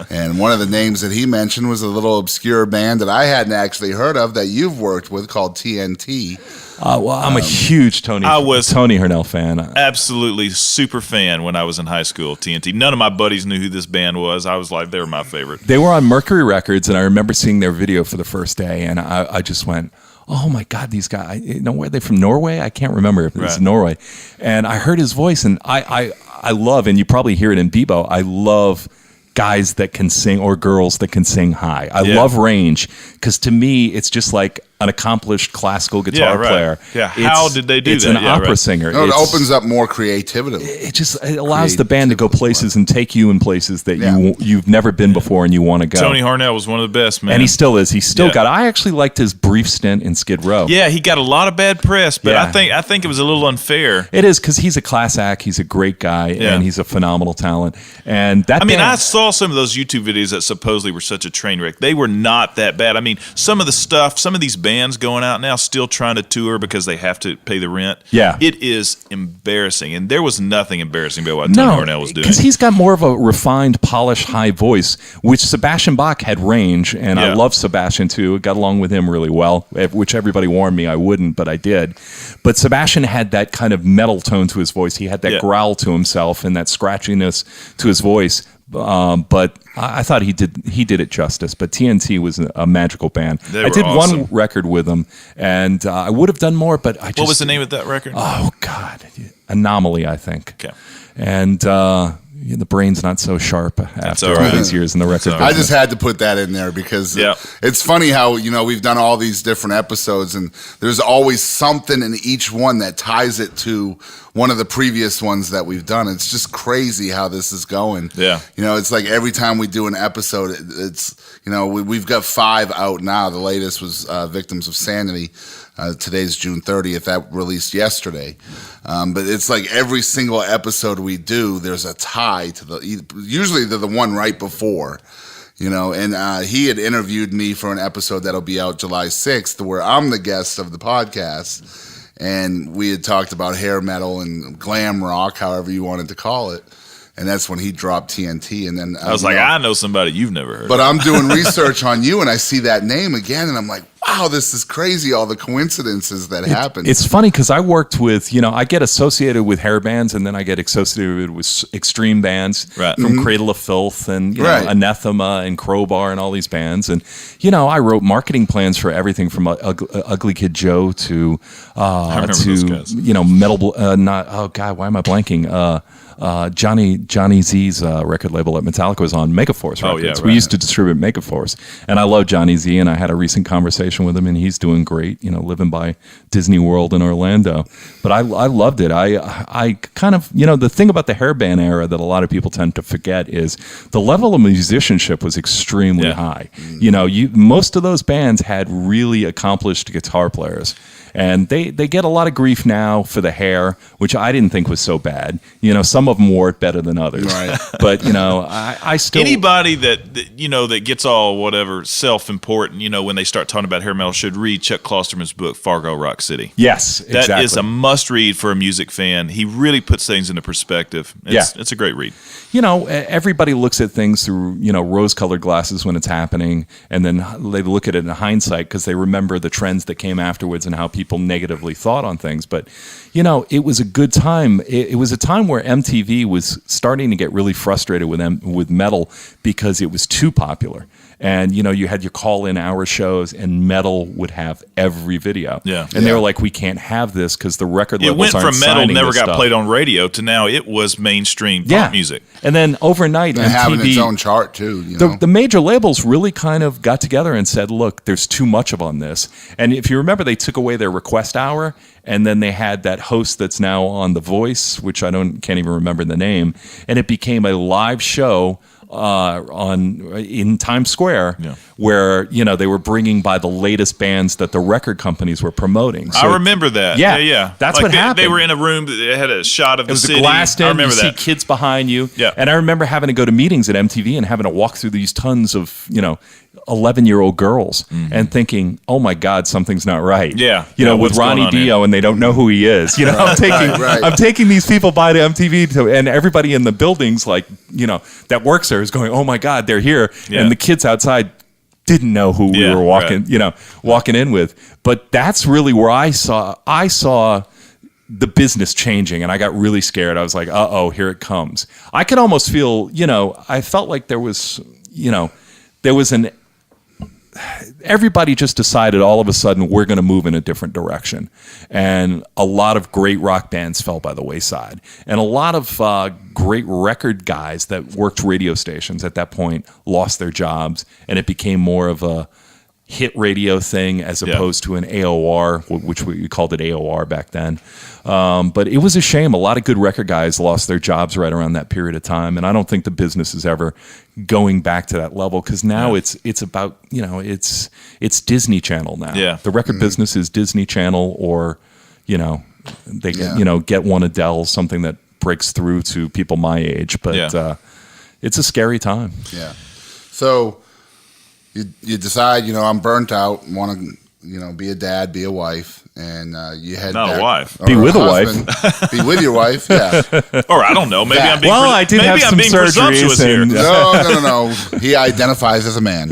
And one of the names that he mentioned was a little obscure band that I hadn't actually heard of that you've worked with called TNT. Well, I'm a huge Tony Hernell fan. Absolutely super fan when I was in high school, TNT. None of my buddies knew who this band was. I was like, they were my favorite. They were on Mercury Records, and I remember seeing their video for the first day, and I just went, oh my God, these guys, where are they from? Norway? I can't remember if it's Norway. And I heard his voice, and I love, and you probably hear it in Bibeau, I love guys that can sing or girls that can sing high. I love range, because to me, it's just like an accomplished classical guitar right. player. Yeah, how did they do it's that? It's an Yeah, opera right. singer. No, it opens up more creativity. It allows the band to go places and take you in places that you've never been before and you want to go. Tony Harnell was one of the best, man. And he still is. He's still got. I actually liked his brief stint in Skid Row. Yeah, he got a lot of bad press, but Yeah. I think it was a little unfair. It is, because he's a class act. He's a great guy, and he's a phenomenal talent. And that. I mean, band, I saw some of those YouTube videos that supposedly were such a train wreck. They were not that bad. I mean, some of the stuff, some of these bands going out now still trying to tour because they have to pay the rent. Yeah. It is embarrassing. And there was nothing embarrassing about what Tony Harnell was doing. Because he's got more of a refined, polished, high voice, which Sebastian Bach had range, and I love Sebastian too. I got along with him really well, which everybody warned me I wouldn't, but I did. But Sebastian had that kind of metal tone to his voice. He had that growl to himself and that scratchiness to his voice. But I thought he did it justice. But TNT was a magical band. I did awesome. one record with them, and I would have done more, but I just... What was the name of that record? Oh, God. Anomaly, I think. Okay. And the brain's not so sharp after all these years in the record business. I just had to put that in there because it's funny how, we've done all these different episodes and there's always something in each one that ties it to one of the previous ones that we've done. It's just crazy how this is going. Yeah. It's like every time we do an episode, it's, we've got 5 out now. The latest was Victims of Sanity. Today's June 30th. That released yesterday. But it's like every single episode we do, there's a tie to usually they're the one right before, and he had interviewed me for an episode that'll be out July 6th where I'm the guest of the podcast. And we had talked about hair metal and glam rock, however you wanted to call it. And that's when he dropped TNT. And then I was like, I know somebody you've never heard But of. I'm doing research on you, and I see that name again, and I'm like, wow, this is crazy, all the coincidences that happen. It's funny because I worked with, I get associated with hair bands, and then I get associated with extreme bands from Cradle of Filth and Anathema and Crowbar and all these bands. And, I wrote marketing plans for everything from Ugly Kid Joe to those guys. metal, why am I blanking? Johnny Z's record label at Metallica was on Megaforce Records. We used to distribute Megaforce, and I love Johnny Z, and I had a recent conversation with him, and he's doing great, living by Disney World in Orlando. But I loved it. I kind of, the thing about the hairband era that a lot of people tend to forget is the level of musicianship was extremely high. Most of those bands had really accomplished guitar players. And they get a lot of grief now for the hair, which I didn't think was so bad. Some of them wore it better than others. Right. But, I still... Anybody that gets all whatever self-important, when they start talking about hair metal should read Chuck Klosterman's book, Fargo Rock City. Yes, exactly. That is a must-read for a music fan. He really puts things into perspective. It's a great read. Everybody looks at things through, rose-colored glasses when it's happening, and then they look at it in hindsight because they remember the trends that came afterwards and how people negatively thought on things. But, it was a good time. It was a time where MTV was starting to get really frustrated with metal because it was too popular. And, you had your call-in hour shows, and metal would have every video. Yeah. And they were like, we can't have this because the record labels It went aren't from metal signing never this got stuff. played on radio to now it was mainstream pop music. And then overnight, and having MTV, its own chart, too. The major labels really kind of got together and said, look, there's too much of on this. And if you remember, they took away their request hour, and then they had that host that's now on The Voice, which I can't even remember the name, and it became a live show in Times Square, where they were bringing by the latest bands that the record companies were promoting. So I remember that. Yeah. That's what happened. They were in a room that had a shot of the city. It was a glassed in. I remember you that. see kids behind you. Yeah. And I remember having to go to meetings at MTV and having to walk through these tons of 11-year-old girls and thinking, oh my God, something's not right. Yeah. With Ronnie Dio, and they don't know who he is. I'm taking these people by to MTV, and everybody in the buildings, that works there is going, oh my God, they're here, and the kids outside didn't know who we were walking in with. But that's really where I saw the business changing, and I got really scared. I was like, uh-oh, here it comes. I could almost feel, I felt like there was everybody just decided all of a sudden we're going to move in a different direction. And a lot of great rock bands fell by the wayside. And a lot of great record guys that worked radio stations at that point lost their jobs, and it became more of a hit radio thing as opposed to an AOR, which we called it AOR back then. But it was a shame. A lot of good record guys lost their jobs right around that period of time, and I don't think the business is ever going back to that level, because now it's about, it's Disney Channel now. Yeah. The record business is Disney Channel, or they get one Adele, something that breaks through to people my age. But it's a scary time. Yeah. So you decide, I'm burnt out, want to, be a dad, be a wife, and you head Not back, a wife. Be with a wife. Be with your wife, yeah. Or I don't know. Maybe I'm being I did have some presumptuous surgeries here. No. He identifies as a man.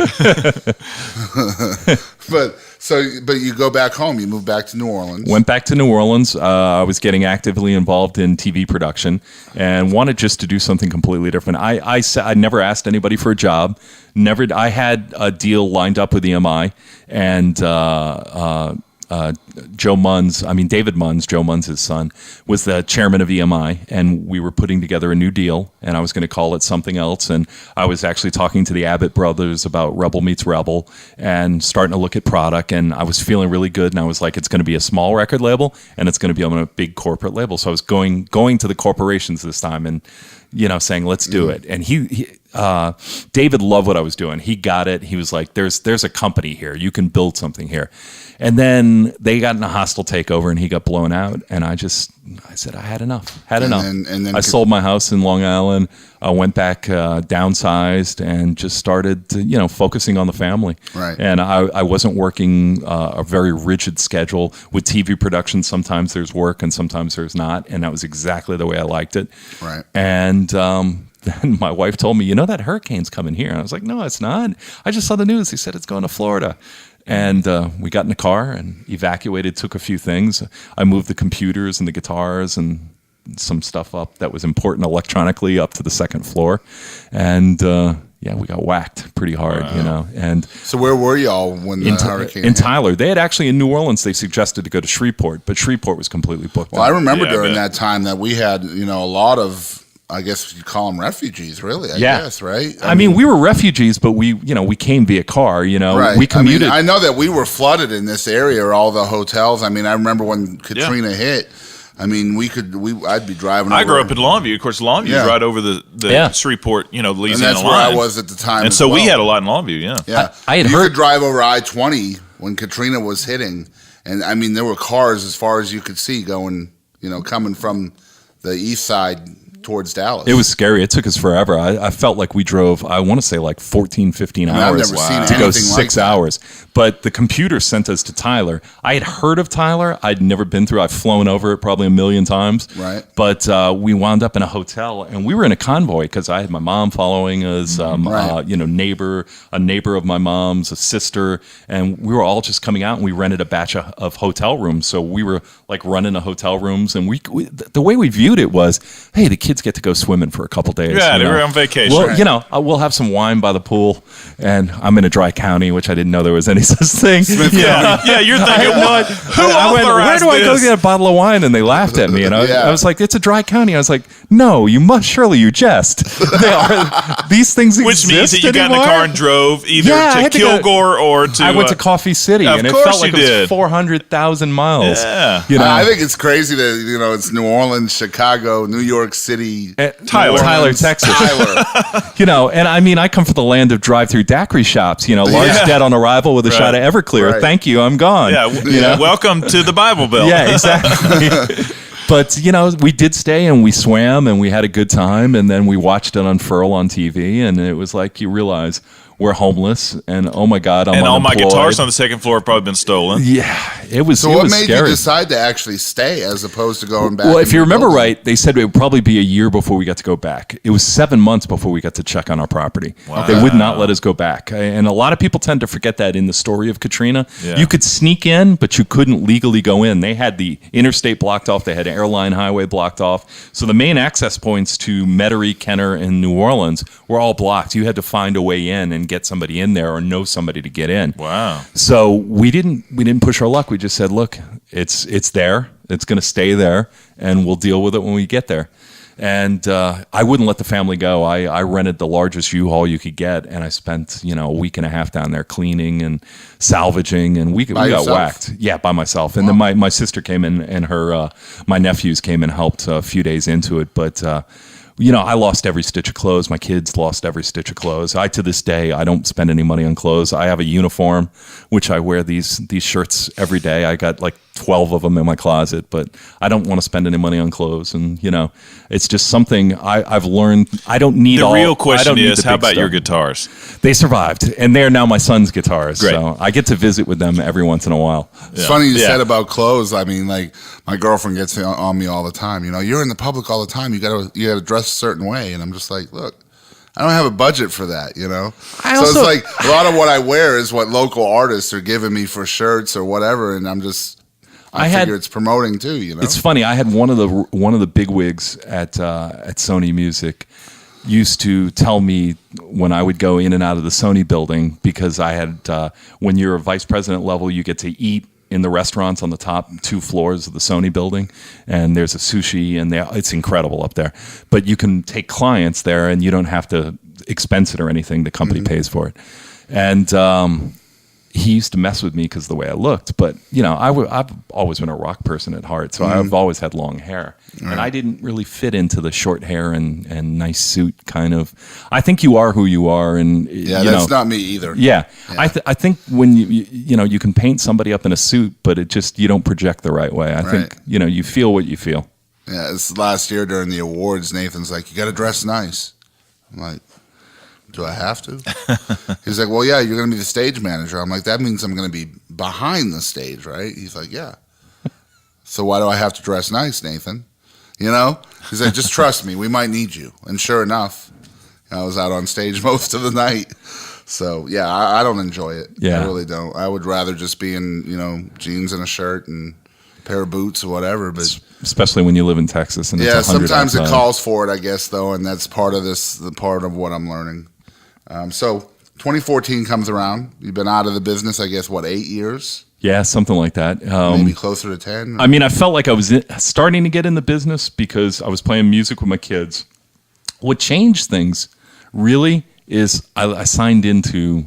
But you go back home. You move back to New Orleans. Went back to New Orleans. I was getting actively involved in TV production and wanted just to do something completely different. I never asked anybody for a job. I had a deal lined up with EMI, and David Munns, Joe Munns' son, was the chairman of EMI, and we were putting together a new deal, and I was going to call it something else, and I was actually talking to the Abbott brothers about Rebel Meets Rebel and starting to look at product, and I was feeling really good, and I was like, it's going to be a small record label, and it's going to be on a big corporate label. So I was going to the corporations this time and, saying, let's do it. And David loved what I was doing. He got it. He was like, there's a company here. You can build something here. And then they got in a hostile takeover, and he got blown out. And I said, I had enough. And then I sold my house in Long Island. I went back, downsized, and just started to, focusing on the family. Right. And I wasn't working a very rigid schedule. With TV production, sometimes there's work and sometimes there's not. And that was exactly the way I liked it. Right. And then my wife told me, that hurricane's coming here. And I was like, no, it's not. I just saw the news. They said it's going to Florida. And we got in the car and evacuated, took a few things. I moved the computers and the guitars and some stuff up that was important electronically up to the second floor. And we got whacked pretty hard, And so where were y'all when the hurricane in Tyler? They had actually, in New Orleans, they suggested to go to Shreveport, but Shreveport was completely booked Well, up. I remember during that time that we had, a lot of, I guess you call them refugees, really. I guess, right? I mean, we were refugees, but we came via car. Right. We commuted. I know that we were flooded in this area, all the hotels. I mean, I remember when Katrina hit. I mean, I'd be driving. I grew up in Longview. Of course, Longview is right over the Shreveport, Louisiana line. And that's where I was at the time. And so we had a lot in Longview. Yeah. Yeah. I had you heard could drive over I-20 when Katrina was hitting, and I mean, there were cars as far as you could see going, coming from the east side towards Dallas. It was scary. It took us forever. I felt like we drove, I want to say like 14, 15 hours I've never seen to go anything 6 like hours. But the computer sent us to Tyler. I had heard of Tyler. I'd never been through. I've flown over it probably a million times. Right. But we wound up in a hotel, and we were in a convoy because I had my mom following us, a neighbor of my mom's, a sister, and we were all just coming out, and we rented a batch of hotel rooms. So we were like running the hotel rooms, and we the way we viewed it was, hey, the kids get to go swimming for a couple days. Yeah, they were on vacation. Well, we'll have some wine by the pool, and I'm in a dry county, which I didn't know there was any such thing. Yeah, you're thinking, what? Who I went, where authorized do I go this? get a bottle of wine? And they laughed at me, and I was like, it's a dry county. I was like, no, you must surely you jest. These things Which exist means that you got in the anymore? car and drove either to Kilgore or to... I went to Coffee City, of and it course felt like you it was did. 400,000 miles. Yeah. I think it's crazy that it's New Orleans, Chicago, New York City, Tyler, Texas. Tyler. And I mean, I come from the land of drive-through daiquiri shops. Large debt on arrival with a shot of Everclear. Right. Thank you, I'm gone. Welcome to the Bible Belt. Yeah, exactly. But, we did stay, and we swam, and we had a good time, and then we watched it unfurl on TV, and it was like you realize we're homeless, and oh my God, I'm And all my unemployed. guitars on the second floor have probably been stolen. Yeah, it was. So it what was made scary. you decide to actually stay as opposed to going back? Well, if and you remember rebuilding? right, they said it would probably be a year before we got to go back. It was 7 months before we got to check on our property. Wow. They would not let us go back. And a lot of people tend to forget that in the story of Katrina. Yeah. You could sneak in, but you couldn't legally go in. They had the interstate blocked off. They had airline highway blocked off. So the main access points to Metairie, Kenner, and New Orleans were all blocked. You had to find a way in and get somebody in there or know somebody to get in. Wow. So we didn't push our luck. We just said, look, it's there. It's going to stay there, and we'll deal with it when we get there. And I wouldn't let the family go. I rented the largest U-Haul you could get, and I spent a week and a half down there cleaning and salvaging, and we got yourself? whacked. Yeah, by myself. And then my sister came in, and her my nephews came and helped a few days into it. But I lost every stitch of clothes. My kids lost every stitch of clothes. To this day, I don't spend any money on clothes. I have a uniform, which I wear these shirts every day. I got like 12 of them in my closet, but I don't want to spend any money on clothes. And, it's just something I've learned. I don't need The real question is, how about your guitars? They survived, and they're now my son's guitars. Great. So I get to visit with them every once in a while. It's funny you said about clothes. I mean, like, my girlfriend gets on me all the time. You're in the public all the time. You gotta dress a certain way, and I'm just like, look, I don't have a budget for that. So it's like a lot of what I wear is what local artists are giving me for shirts or whatever, and I figure it's promoting too. It's funny. I had one of the big wigs at Sony Music used to tell me when I would go in and out of the Sony building, because I had when you're a vice president level, you get to eat in the restaurants on the top 2 floors of the Sony building, and there's a sushi, and it's incredible up there. But you can take clients there, and you don't have to expense it or anything. The company pays for it. And he used to mess with me because of the way I looked. But, I've always been a rock person at heart, so I've always had long hair. Right. And I didn't really fit into the short hair and nice suit kind of. I think you are who you are. And that's not me either. Yeah. I think when you can paint somebody up in a suit, but you don't project the right way. I think, you feel what you feel. Yeah, this last year during the awards, Nathan's like, you got to dress nice. I'm like, do I have to? He's like, well, yeah, you're going to be the stage manager. I'm like, that means I'm going to be behind the stage, right? He's like, yeah. So why do I have to dress nice, Nathan? He's like, just trust me. We might need you. And sure enough, I was out on stage most of the night. So, yeah, I don't enjoy it. Yeah. I really don't. I would rather just be in, jeans and a shirt and a pair of boots or whatever. But especially when you live in Texas. And it's 100 sometimes outside. it calls for it, I guess, though, and that's part of what I'm learning. So 2014 comes around. You've been out of the business, I guess, 8 years? Yeah, something like that. Maybe closer to 10? I mean, I felt like I was starting to get in the business because I was playing music with my kids. What changed things, really, is I signed into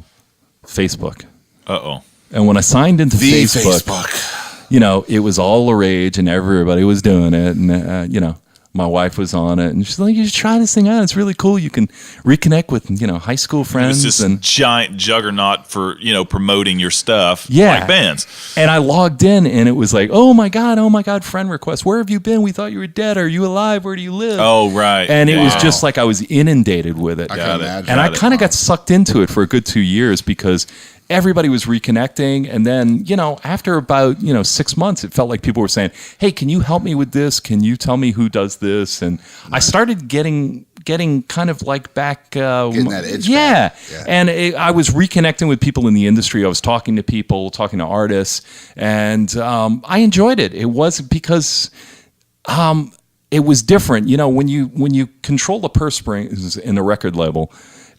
Facebook. Uh-oh. And when I signed into the Facebook, it was all the rage and everybody was doing it. And, my wife was on it, and she's like, "You should try this thing out. It's really cool. You can reconnect with high school friends." It's this giant juggernaut for promoting your stuff, like bands. And I logged in, and it was like, "Oh my god, friend request. Where have you been? We thought you were dead. Are you alive? Where do you live?" Oh right. And it was just like I was inundated with it. I can imagine. And I kind of got sucked into it for a good 2 years because everybody was reconnecting, and then after about 6 months, it felt like people were saying, "Hey, can you help me with this? Can you tell me who does this?" And I started getting kind of like back getting that itch yeah. back. Yeah. And I was reconnecting with people in the industry. I was talking to people, talking to artists, and I enjoyed it. It was because it was different. When you control the purse strings in the record label,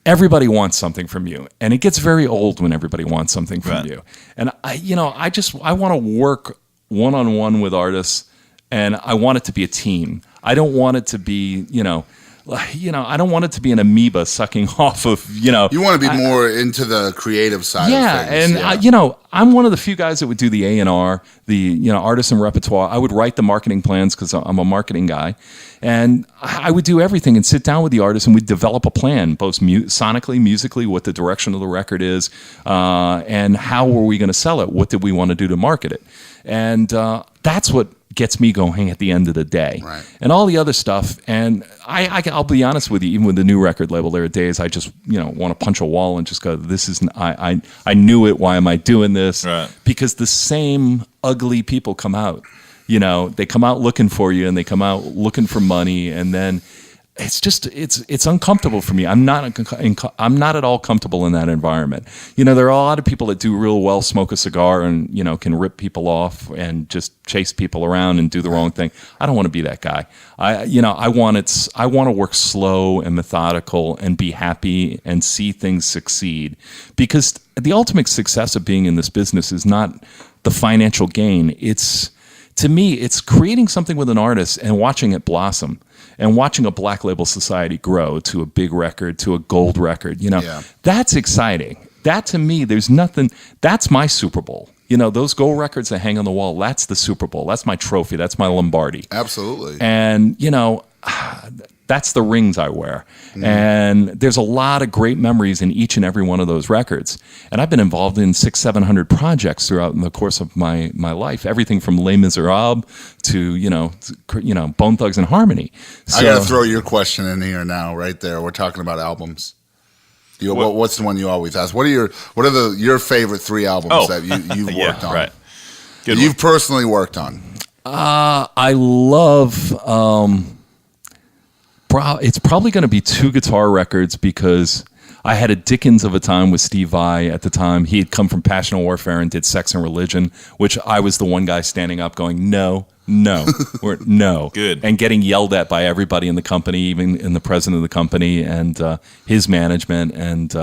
everybody wants something from you, and it gets very old when everybody wants something from you. And I want to work one-on-one with artists, and I want it to be a team. I don't want it to be, I don't want it to be an amoeba sucking off of, You want to be more into the creative side of things. And I'm one of the few guys that would do the A&R, the artist and repertoire. I would write the marketing plans because I'm a marketing guy. And I would do everything and sit down with the artist, and we'd develop a plan, both sonically, musically, what the direction of the record is, and how were we going to sell it? What did we want to do to market it? And that's what gets me going at the end of the day. Right. And all the other stuff. And I'll be honest with you, even with the new record label, there are days I just want to punch a wall and just go, "This isn't. I knew it. Why am I doing this?" Right. Because the same ugly people come out. They come out looking for you, and they come out looking for money, and then it's uncomfortable for me. I'm not at all comfortable in that environment. There are a lot of people that do real well, smoke a cigar, and can rip people off and just chase people around and do the wrong thing. I don't want to be that guy. I want to work slow and methodical and be happy and see things succeed, because the ultimate success of being in this business is not the financial gain. It's to me, it's creating something with an artist and watching it blossom and watching a Black Label Society grow to a big record, to a gold record. That's exciting. That to me, there's nothing. That's my Super Bowl. Those gold records that hang on the wall, that's the Super Bowl. That's my trophy. That's my Lombardi. Absolutely. And, that's the rings I wear. And there's a lot of great memories in each and every one of those records. And I've been involved in 600-700 projects throughout the course of my life. Everything from Les Miserables to, Bone Thugs and Harmony. So, I got to throw your question in here now, right there. We're talking about albums. What's the one you always ask? What are your favorite 3 albums that you've worked on? Right. You've personally worked on? I love... it's probably going to be 2 guitar records because I had a Dickens of a time with Steve Vai at the time. He had come from Passion and Warfare and did Sex and Religion, which I was the one guy standing up going, no, or no. Good. And getting yelled at by everybody in the company, even in the president of the company and his management. And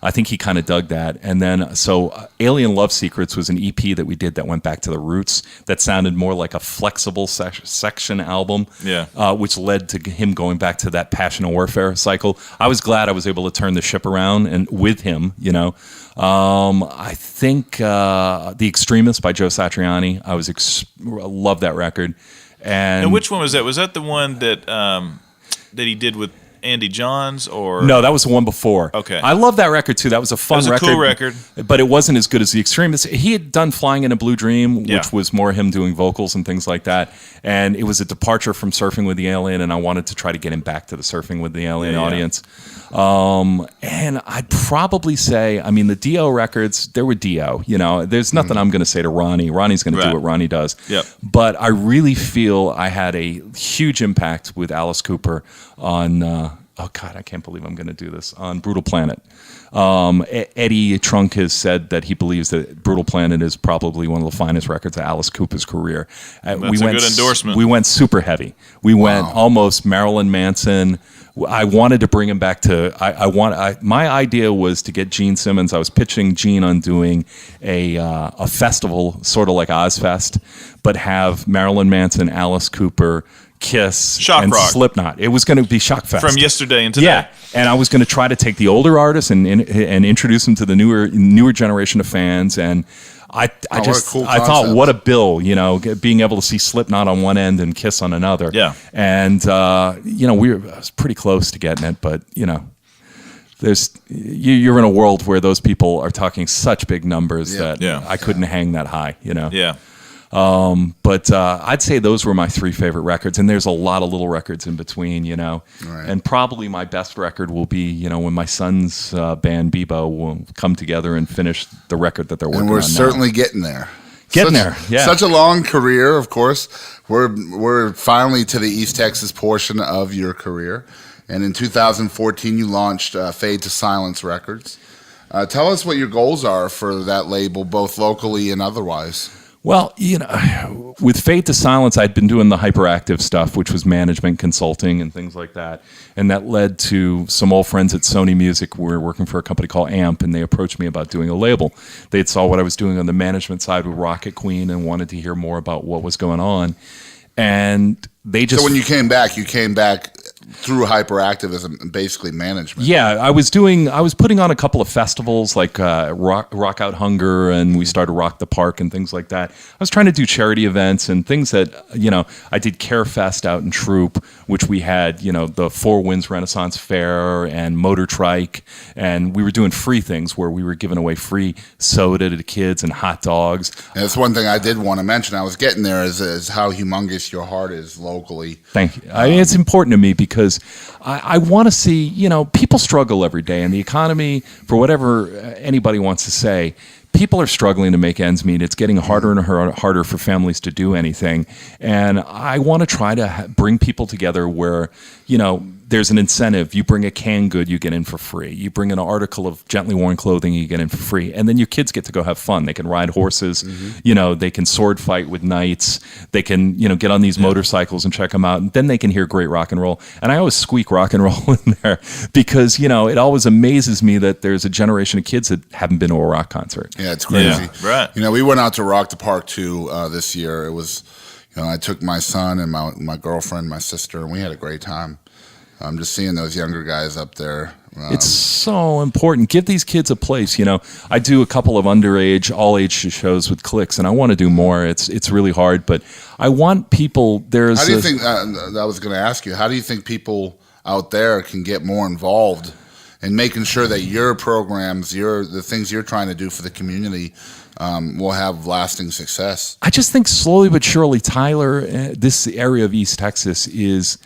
I think he kind of dug that. And then, Alien Love Secrets was an EP that we did that went back to the roots, that sounded more like a flexible section album, which led to him going back to that Passion and Warfare cycle. I was glad I was able to turn the ship around and with him, I think The Extremist by Joe Satriani, I love that record. And which one was that? Was that the one that he did with Andy Johns, or no? That was the one before. Okay, I love that record too. That was a fun record. Cool record, but it wasn't as good as The Extremist. He had done Flying in a Blue Dream, which was more him doing vocals and things like that. And it was a departure from Surfing with the Alien, and I wanted to try to get him back to the Surfing with the Alien audience. And I'd probably say, the Dio records, there were Dio. There's nothing I'm going to say to Ronnie. Ronnie's going to do what Ronnie does. Yep. But I really feel I had a huge impact with Alice Cooper on, I can't believe I'm going to do this, on Brutal Planet. Eddie Trunk has said that he believes that Brutal Planet is probably one of the finest records of Alice Cooper's career. That's a good endorsement. We went super heavy. We went almost Marilyn Manson. I wanted to bring him back to. My idea was to get Gene Simmons. I was pitching Gene on doing a festival, sort of like Ozfest, but have Marilyn Manson, Alice Cooper, Kiss, Shock and Rock. Slipknot. It was going to be Shock Fest from yesterday and today. Yeah, and I was going to try to take the older artists and introduce them to the newer generation of fans. And I thought, what a bill, being able to see Slipknot on one end and Kiss on another. Yeah, and I was pretty close to getting it, but you're in a world where those people are talking such big numbers that I couldn't hang that high. Yeah. But I'd say those were my 3 favorite records, and there's a lot of little records in between, Right. And probably my best record will be, when my son's band Bibeau will come together and finish the record that they're working on now. And we're certainly getting there. Such a long career, of course. We're finally to the East Texas portion of your career, and in 2014 you launched Fade to Silence Records. Tell us what your goals are for that label, both locally and otherwise. Well, with Fade to Silence, I'd been doing the hyperactive stuff, which was management consulting and things like that. And that led to some old friends at Sony Music. We were working for a company called AMP, and they approached me about doing a label. They saw what I was doing on the management side with Rocket Queen and wanted to hear more about what was going on. And they just... So when you came back through hyperactivism and basically management. Yeah, I was putting on a couple of festivals like Rock Out Hunger, and we started Rock the Park and things like that. I was trying to do charity events and things that, I did Care Fest out in Troop, which we had, the Four Winds Renaissance Fair and Motor Trike, and we were doing free things where we were giving away free soda to the kids and hot dogs. And that's one thing I did want to mention. I was getting there is how humongous your heart is locally. Thank you. It's important to me because I want to see, people struggle every day, and the economy, for whatever anybody wants to say, people are struggling to make ends meet. It's getting harder and harder for families to do anything. And I want to try to bring people together where, there's an incentive. You bring a canned good, you get in for free. You bring an article of gently worn clothing, you get in for free. And then your kids get to go have fun. They can ride horses. They can sword fight with knights. They can, get on these motorcycles and check them out. And then they can hear great rock and roll. And I always squeak rock and roll in there because, it always amazes me that there's a generation of kids that haven't been to a rock concert. Yeah, it's crazy. Yeah, right. You know, we went out to Rock the Park too this year. It was, you know, I took my son and my girlfriend, my sister, and we had a great time. Just seeing those younger guys up there. It's so important. Give these kids a place. You know, I do a couple of underage, all age shows with Clicks, and I want to do more. It's really hard, but I want people. How do you think? I was going to ask you. How do you think people out there can get more involved in making sure that your programs, the things you're trying to do for the community, will have lasting success? I just think slowly but surely, Tyler, this area of East Texas is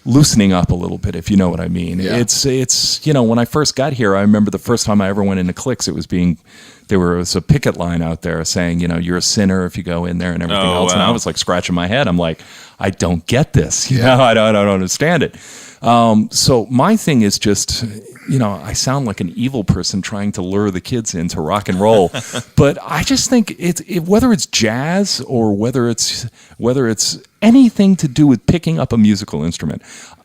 loosening up a little bit, if you know what I mean. Yeah. It's you know, when I first got here, I remember the first time I ever went into Clicks, there was a picket line out there saying, you know, you're a sinner if you go in there and everything else. Wow. And I was like scratching my head. I'm like, I don't get this. You know, I don't understand it. So my thing is just, you know, I sound like an evil person trying to lure the kids into rock and roll, but I just think whether it's jazz or whether it's anything to do with picking up a musical instrument,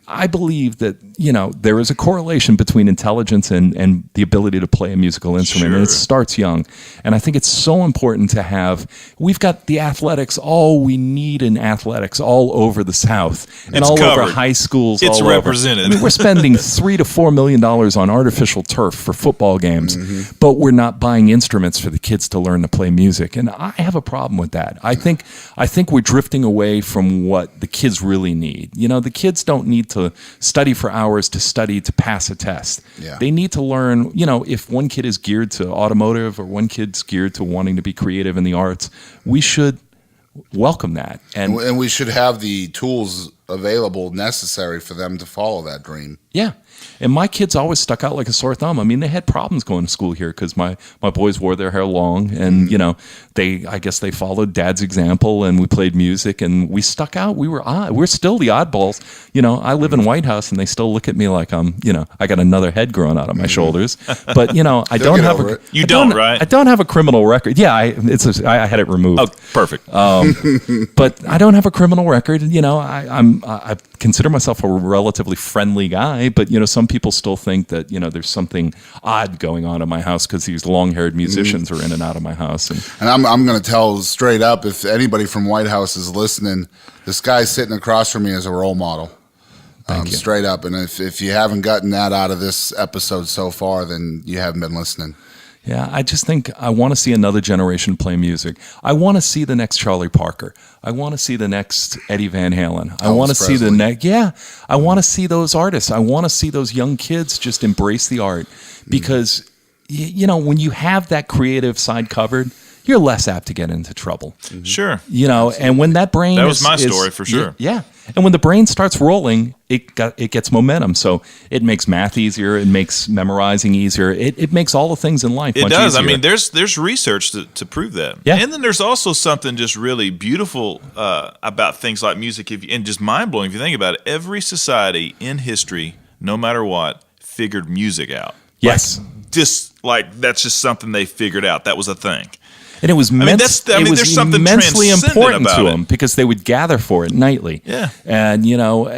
I believe that, you know, there is a correlation between intelligence and the ability to play a musical instrument. Sure. And it starts young. And I think it's so important to we've got the athletics, all we need in athletics all over the South and It's all covered. over high schools. It's all over. represented. I mean, we're spending $3 to $4 million on artificial turf for football games, but we're not buying instruments for the kids to learn to play music. And I have a problem with that. I think we're drifting away from what the kids really need. You know, the kids don't need to study for hours to study to pass a test. Yeah. They need to learn, you know, if one kid is geared to automotive or one kid's geared to wanting to be creative in the arts, we should welcome that. And we should have the tools available necessary for them to follow that dream. yeah. And my kids always stuck out like a sore thumb. I mean, they had problems going to school here because my boys wore their hair long, and you know, I guess they followed Dad's example, and we played music, and we stuck out. We were odd. We're still the oddballs. You know, I live in White House, and they still look at me like you know, I got another head growing out of my shoulders. But you know, I They'll don't get have over a. it. You I don't, right? I don't have a criminal record. Yeah, I had it removed. Oh, perfect. But I don't have a criminal record. You know, I consider myself a relatively friendly guy, but you know, some people still think that, you know, there's something odd going on in my house because these long-haired musicians are in and out of my house. And I'm going to tell straight up, if anybody from White House is listening, this guy sitting across from me is a role model. Thank you. Straight up. And if you haven't gotten that out of this episode so far, then you haven't been listening. Yeah, I just think I want to see another generation play music. I want to see the next Charlie Parker. I want to see the next Eddie Van Halen. I want to see the next. Yeah, I want to see those artists. I want to see those young kids just embrace the art because, you know, when you have that creative side covered, you're less apt to get into trouble. Sure. You know, and when that brain That was my story for sure. Yeah. And when the brain starts rolling, it gets momentum. So it makes math easier. It makes memorizing easier. It makes all the things in life It much does. easier. I mean, there's research to prove that. Yeah. And then there's also something just really beautiful about things like music, and just mind-blowing if you think about it. Every society in history, no matter what, figured music out. Yes. That's just something they figured out. That was a thing. And it was there's something immensely transcendent important about to it. them because they would gather for it nightly. Yeah. And, you know,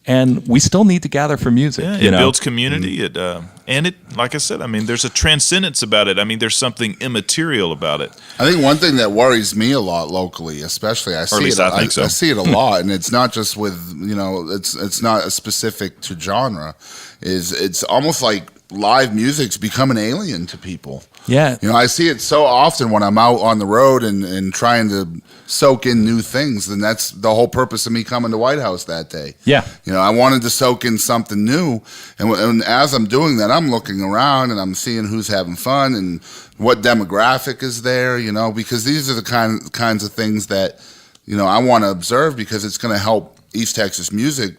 and we still need to gather for music. Yeah, you it know? builds community. And it, like I said, I mean, there's a transcendence about it. I mean, there's something immaterial about it. I think one thing that worries me a lot locally, especially, I see it a lot, and it's not just with, you know, it's not specific to genre, is it's almost like live music's become an alien to people. Yeah. You know, I see it so often when I'm out on the road and trying to soak in new things, and that's the whole purpose of me coming to White House that day. Yeah. You know, I wanted to soak in something new, and as I'm doing that, I'm looking around and I'm seeing who's having fun and what demographic is there, you know, because these are the kinds of things that, you know, I want to observe because it's going to help East Texas music,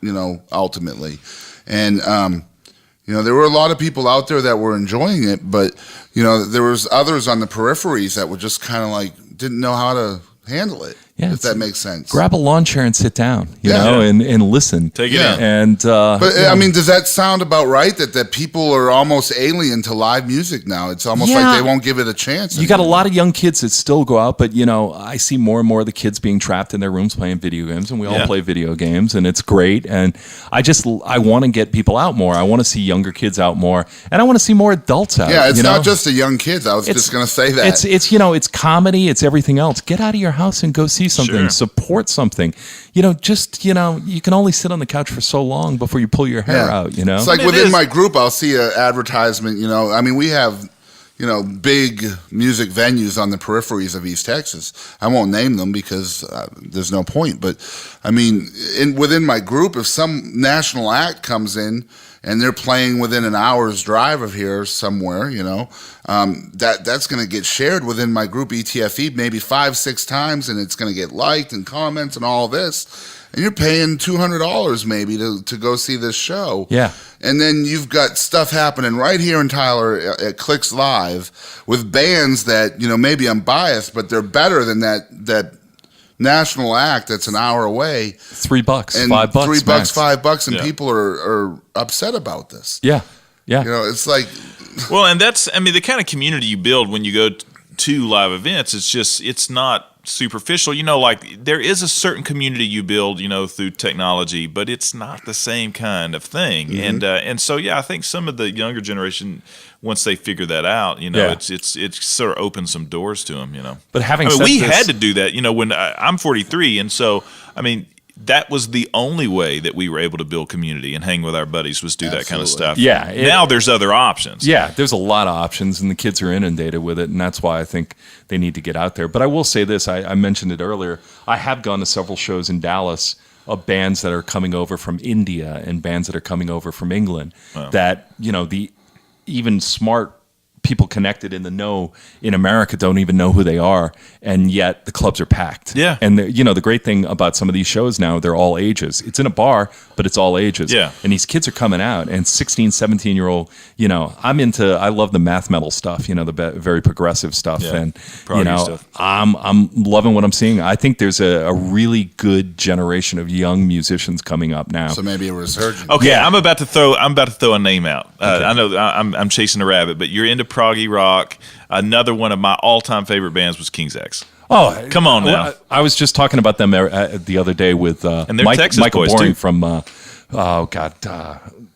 you know, ultimately. And, you know, there were a lot of people out there that were enjoying it, but, you know, there was others on the peripheries that were just kind of like, didn't know how to handle it. Yeah, if that makes sense. Grab a lawn chair and sit down, you Yeah. know, and listen. Take it Yeah. in. And But I mean, does that sound about right? That people are almost alien to live music now. It's almost Yeah. like they won't give it a chance. you got a lot of young kids that still go out, but you know, I see more and more of the kids being trapped in their rooms playing video games, and we all Yeah. play video games, and it's great. And I want to get people out more. I want to see younger kids out more, and I want to see more adults out. Yeah, it's you not know? just the young kids. I was just going to say that. It's you know, it's comedy, it's everything else. Get out of your house and go see something. Sure. Support something. You know, just you know, you can only sit on the couch for so long before you pull your hair out. You know, It's like I mean, it within is. my group, I'll see an advertisement. You know, I mean, we have, you know, big music venues on the peripheries of East Texas. I won't name them because there's no point. But I mean, within my group, if some national act comes in and they're playing within an hour's drive of here somewhere, you know, that's going to get shared within my group ETFE maybe 5-6 times, and it's going to get liked and comments and all this. And you're paying $200 maybe to go see this show. Yeah. And then you've got stuff happening right here in Tyler at Clicks Live with bands that, you know, maybe I'm biased, but they're better than that national act that's an hour away. $3, And $5, $3, max. $5, and Yeah. people are upset about this. Yeah, yeah. You know, it's like, Well, and that's, I mean, the kind of community you build when you go to live events, it's not superficial. You know, like there is a certain community you build, you know, through technology, but it's not the same kind of thing. Mm-hmm. And so, yeah, I think some of the younger generation, once they figure that out, you know, Yeah. it's sort of opened some doors to them, you know. But having I mean, said we this- had to do that, you know, when I'm 43. And so, I mean, that was the only way that we were able to build community and hang with our buddies was do that kind of Absolutely. stuff. Yeah, now there's other options. Yeah, there's a lot of options, and the kids are inundated with it, and that's why I think they need to get out there. But I will say this: I mentioned it earlier. I have gone to several shows in Dallas of bands that are coming over from India and bands that are coming over from England. That you know, the even smart people connected in the know in America don't even know who they are, and yet the clubs are packed. Yeah. And you know, the great thing about some of these shows now, they're all ages. It's in a bar, but it's all ages. Yeah. And these kids are coming out, and 16, 17-year-old, you know, I love the math metal stuff, you know, the very progressive stuff. Yeah. And, Proggy you know, stuff. I'm loving what I'm seeing. I think there's a really good generation of young musicians coming up now. so maybe a resurgence. Okay, Yeah. I'm about to throw a name out. I know I'm chasing a rabbit, but you're into proggy rock. Another one of my all-time favorite bands was King's X. Oh, Come on now. I was just talking about them the other day with And they're Texas Michael boys, Boring too. from,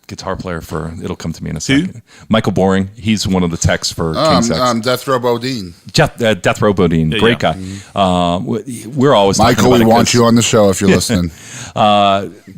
guitar player for, it'll come to me in a second. Michael Boring. He's one of the techs for King's X. Death Row Bodine. Death Row Bodine, great yeah. guy. We're always Michael, talking we about it want 'cause you on the show if you're listening.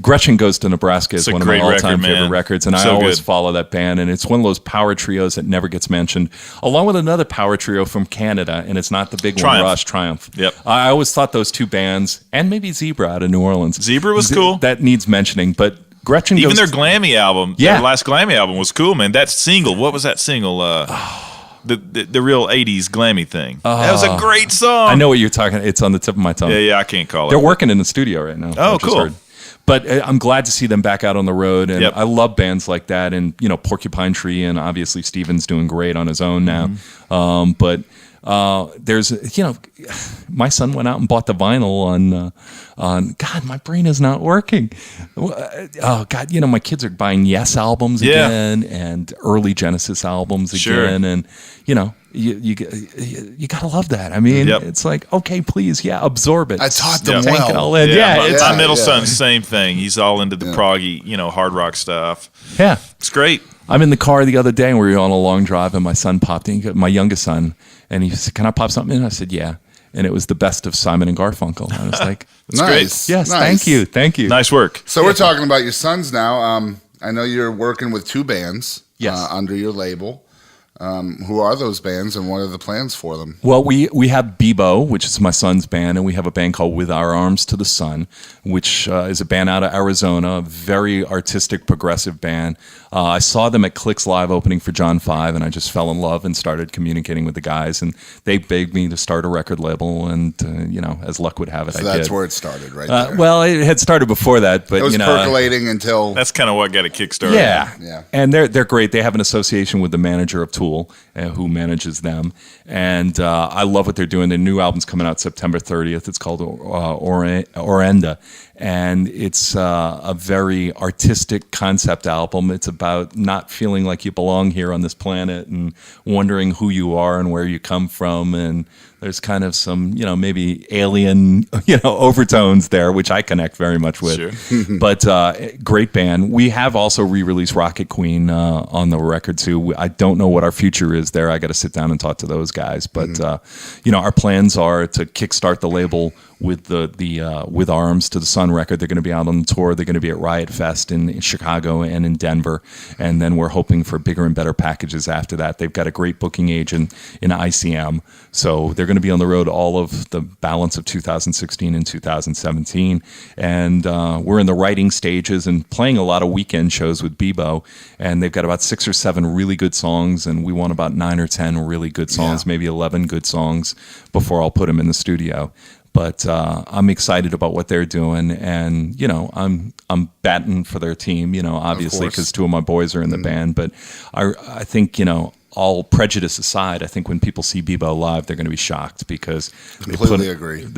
Gretchen Goes to Nebraska is a one of my great all-time record, favorite man. records, and I So always good. follow that band. And it's one of those power trios that never gets mentioned, along with another power trio from Canada, and it's not the big Triumph. one, Rush, Triumph. Yep. I always thought those two bands, and maybe Zebra out of New Orleans. Zebra was cool. That needs mentioning, but Gretchen Even Goes their Glammy album, Yeah. their last Glammy album was cool, man. That single, what was that single? The real 80s Glammy thing. That was a great song. I know what you're talking. It's on the tip of my tongue. Yeah, I can't call it. They're working in the studio right now. Oh, I just cool. heard. But I'm glad to see them back out on the road, and Yep. I love bands like that. And you know, Porcupine Tree, and obviously Steven's doing great on his own now. Mm-hmm. But there's, you know, my son went out and bought the vinyl on. God, my brain is not working. Oh God, you know, my kids are buying Yes albums Yeah. again and early Genesis albums Sure. again, and you know. You gotta love that. I mean, Yep. it's like, okay, please, yeah, absorb it. I taught them Yeah. well. Take it all in. Yeah, Yeah, my, it's my middle yeah. son's same thing. He's all into the proggy, you know, hard rock stuff. yeah. It's great. I'm in the car the other day and we were on a long drive, and my son popped in, my youngest son, and he said, "Can I pop something in?" I said, "Yeah." And it was the best of Simon and Garfunkel. I was like, Nice. "Yes, Nice. thank you." Nice work. So we're talking about your sons now. I know you're working with 2 bands Yes. under your label. Who are those bands, and what are the plans for them? Well, we have Bibeau, which is my son's band, and we have a band called With Our Arms to the Sun, which is a band out of Arizona, a very artistic, progressive band. I saw them at Clicks Live opening for John 5, and I just fell in love and started communicating with the guys, and they begged me to start a record label, and you know, as luck would have it, So I that's did. where it started, right there. Well, it had started before that, but it was you know, percolating until That's kind of what got it kickstarted. yeah, Yeah. and they're great. They have an association with the manager of Tool Tool, who manages them. And I love what they're doing. Their new album's coming out September 30th. It's called Orenda. And it's a very artistic concept album. It's about not feeling like you belong here on this planet and wondering who you are and where you come from. And there's kind of some, maybe alien, overtones there, which I connect very much with. Sure. But great band. We have also re-released Rocket Queen on the record too. I don't know what our future is there. I got to sit down and talk to those guys. But our plans are to kickstart the label with the With Arms to the Sun record. They're going to be out on the tour. They're going to be at Riot Fest in Chicago and in Denver. And then we're hoping for bigger and better packages after that. They've got a great booking agent in ICM. So they're going to be on the road all of the balance of 2016 and 2017. And we're in the writing stages and playing a lot of weekend shows with Bibeau. And they've got about 6 or 7 really good songs. And we want about 9 or 10 really good songs, maybe 11 good songs before I'll put them in the studio. But I'm excited about what they're doing, and I'm batting for their team, obviously because 2 of my boys are in the band. But I think all prejudice aside, I think when people see Bibeau live, they're going to be shocked because they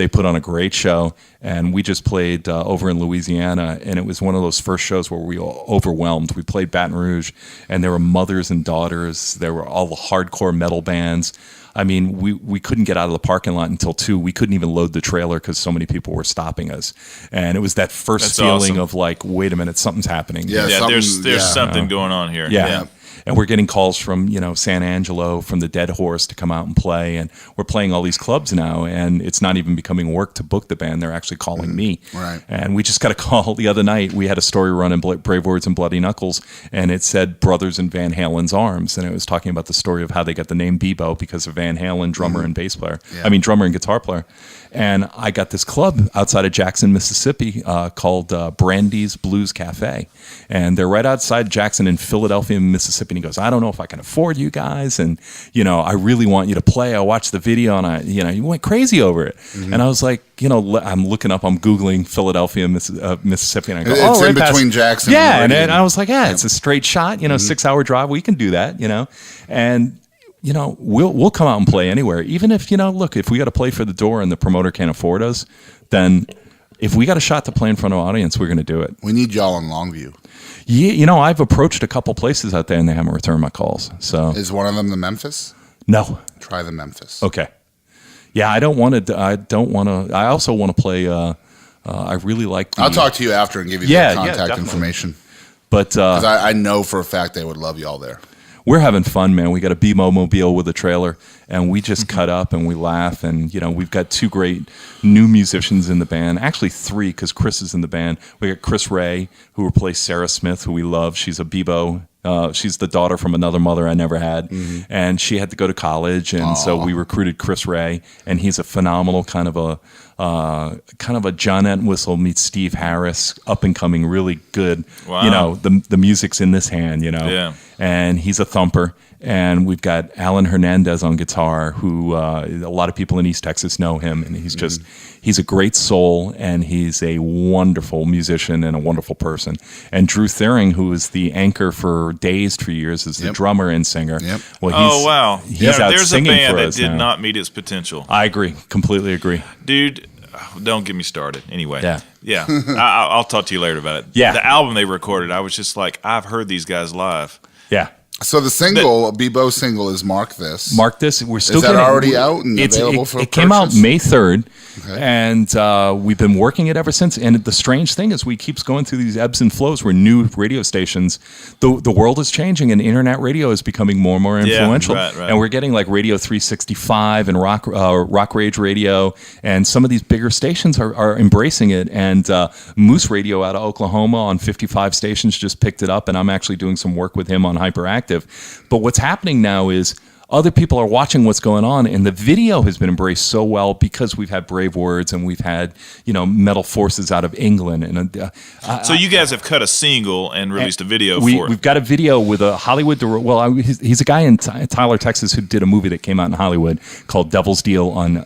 put on a great show. And we just played over in Louisiana, and it was one of those first shows where we were overwhelmed. We played Baton Rouge, and there were mothers and daughters. There were all the hardcore metal bands. I mean, we couldn't get out of the parking lot until 2. We couldn't even load the trailer because so many people were stopping us. And it was that first feeling of like, wait a minute, something's happening. Yeah, there's something going on here. Yeah. And we're getting calls from, San Angelo, from the Dead Horse to come out and play. And we're playing all these clubs now, and it's not even becoming work to book the band. They're actually calling me. Right. And we just got a call the other night. We had a story run in Brave Words and Bloody Knuckles, and it said Brothers in Van Halen's Arms. And it was talking about the story of how they got the name Bibeau because of Van Halen, drummer and bass player. Yeah. Drummer and guitar player. And I got this club outside of Jackson, Mississippi called Brandy's Blues Cafe. And they're right outside Jackson in Philadelphia, Mississippi. And he goes, I don't know if I can afford you guys. And, I really want you to play. I watched the video and you went crazy over it. Mm-hmm. And I was like, I'm looking up, I'm Googling Philadelphia, Mississippi. And I go, it's in between Jackson and and I was like, it's a straight shot, 6-hour drive. We can do that, And we'll come out and play anywhere. Even if, look, if we got to play for the door and the promoter can't afford us, then if we got a shot to play in front of an audience, we're going to do it. We need y'all in Longview. Yeah, I've approached a couple places out there and they haven't returned my calls. So is one of them the Memphis? No. Try the Memphis. Okay. Yeah, I also want to play. I really like. I'll talk to you after and give you the contact information. But because I know for a fact they would love y'all there. We're having fun, man. We got a Bibeau mobile with a trailer, and we just cut up and we laugh. And we've got 2 great new musicians in the band. Actually 3, because Chris is in the band. We got Chris Ray, who replaced Sarah Smith, who we love. She's a Bibeau. She's the daughter from another mother I never had, and she had to go to college, and so we recruited Chris Ray, and he's a phenomenal kind of a John Entwistle meets Steve Harris, up and coming, really good. Wow. The music's in this hand, Yeah. And he's a thumper. And we've got Alan Hernandez on guitar, who a lot of people in East Texas know him, and he's a great soul, and he's a wonderful musician and a wonderful person. And Drew Thiering, who is the anchor for Dazed for years, is the drummer and singer. Yep. Well, he's out there's singing a band for that us did now. not meet its potential. I agree, completely agree. Dude, don't get me started. Anyway, yeah. I'll talk to you later about it. Yeah. The album they recorded, I was just like, I've heard these guys live. Yeah. So the single, Bibeau single, is Mark This. Mark This. We're still is that getting, already out and available for It came out purchase? May 3rd, and we've been working it ever since. And the strange thing is we keep going through these ebbs and flows where new radio stations, the world is changing and internet radio is becoming more and more influential. Right. And we're getting like Radio 365 and Rock Rage Radio, and some of these bigger stations are embracing it. And Moose Radio out of Oklahoma on 55 stations just picked it up, and I'm actually doing some work with him on Hyperactive. But what's happening now is other people are watching what's going on, and the video has been embraced so well because we've had Brave Words and we've had Metal Forces out of England, and so you guys have cut a single and released a video for it. We've got a video with a Hollywood. He's a guy in Tyler, Texas, who did a movie that came out in Hollywood called Devil's Deal on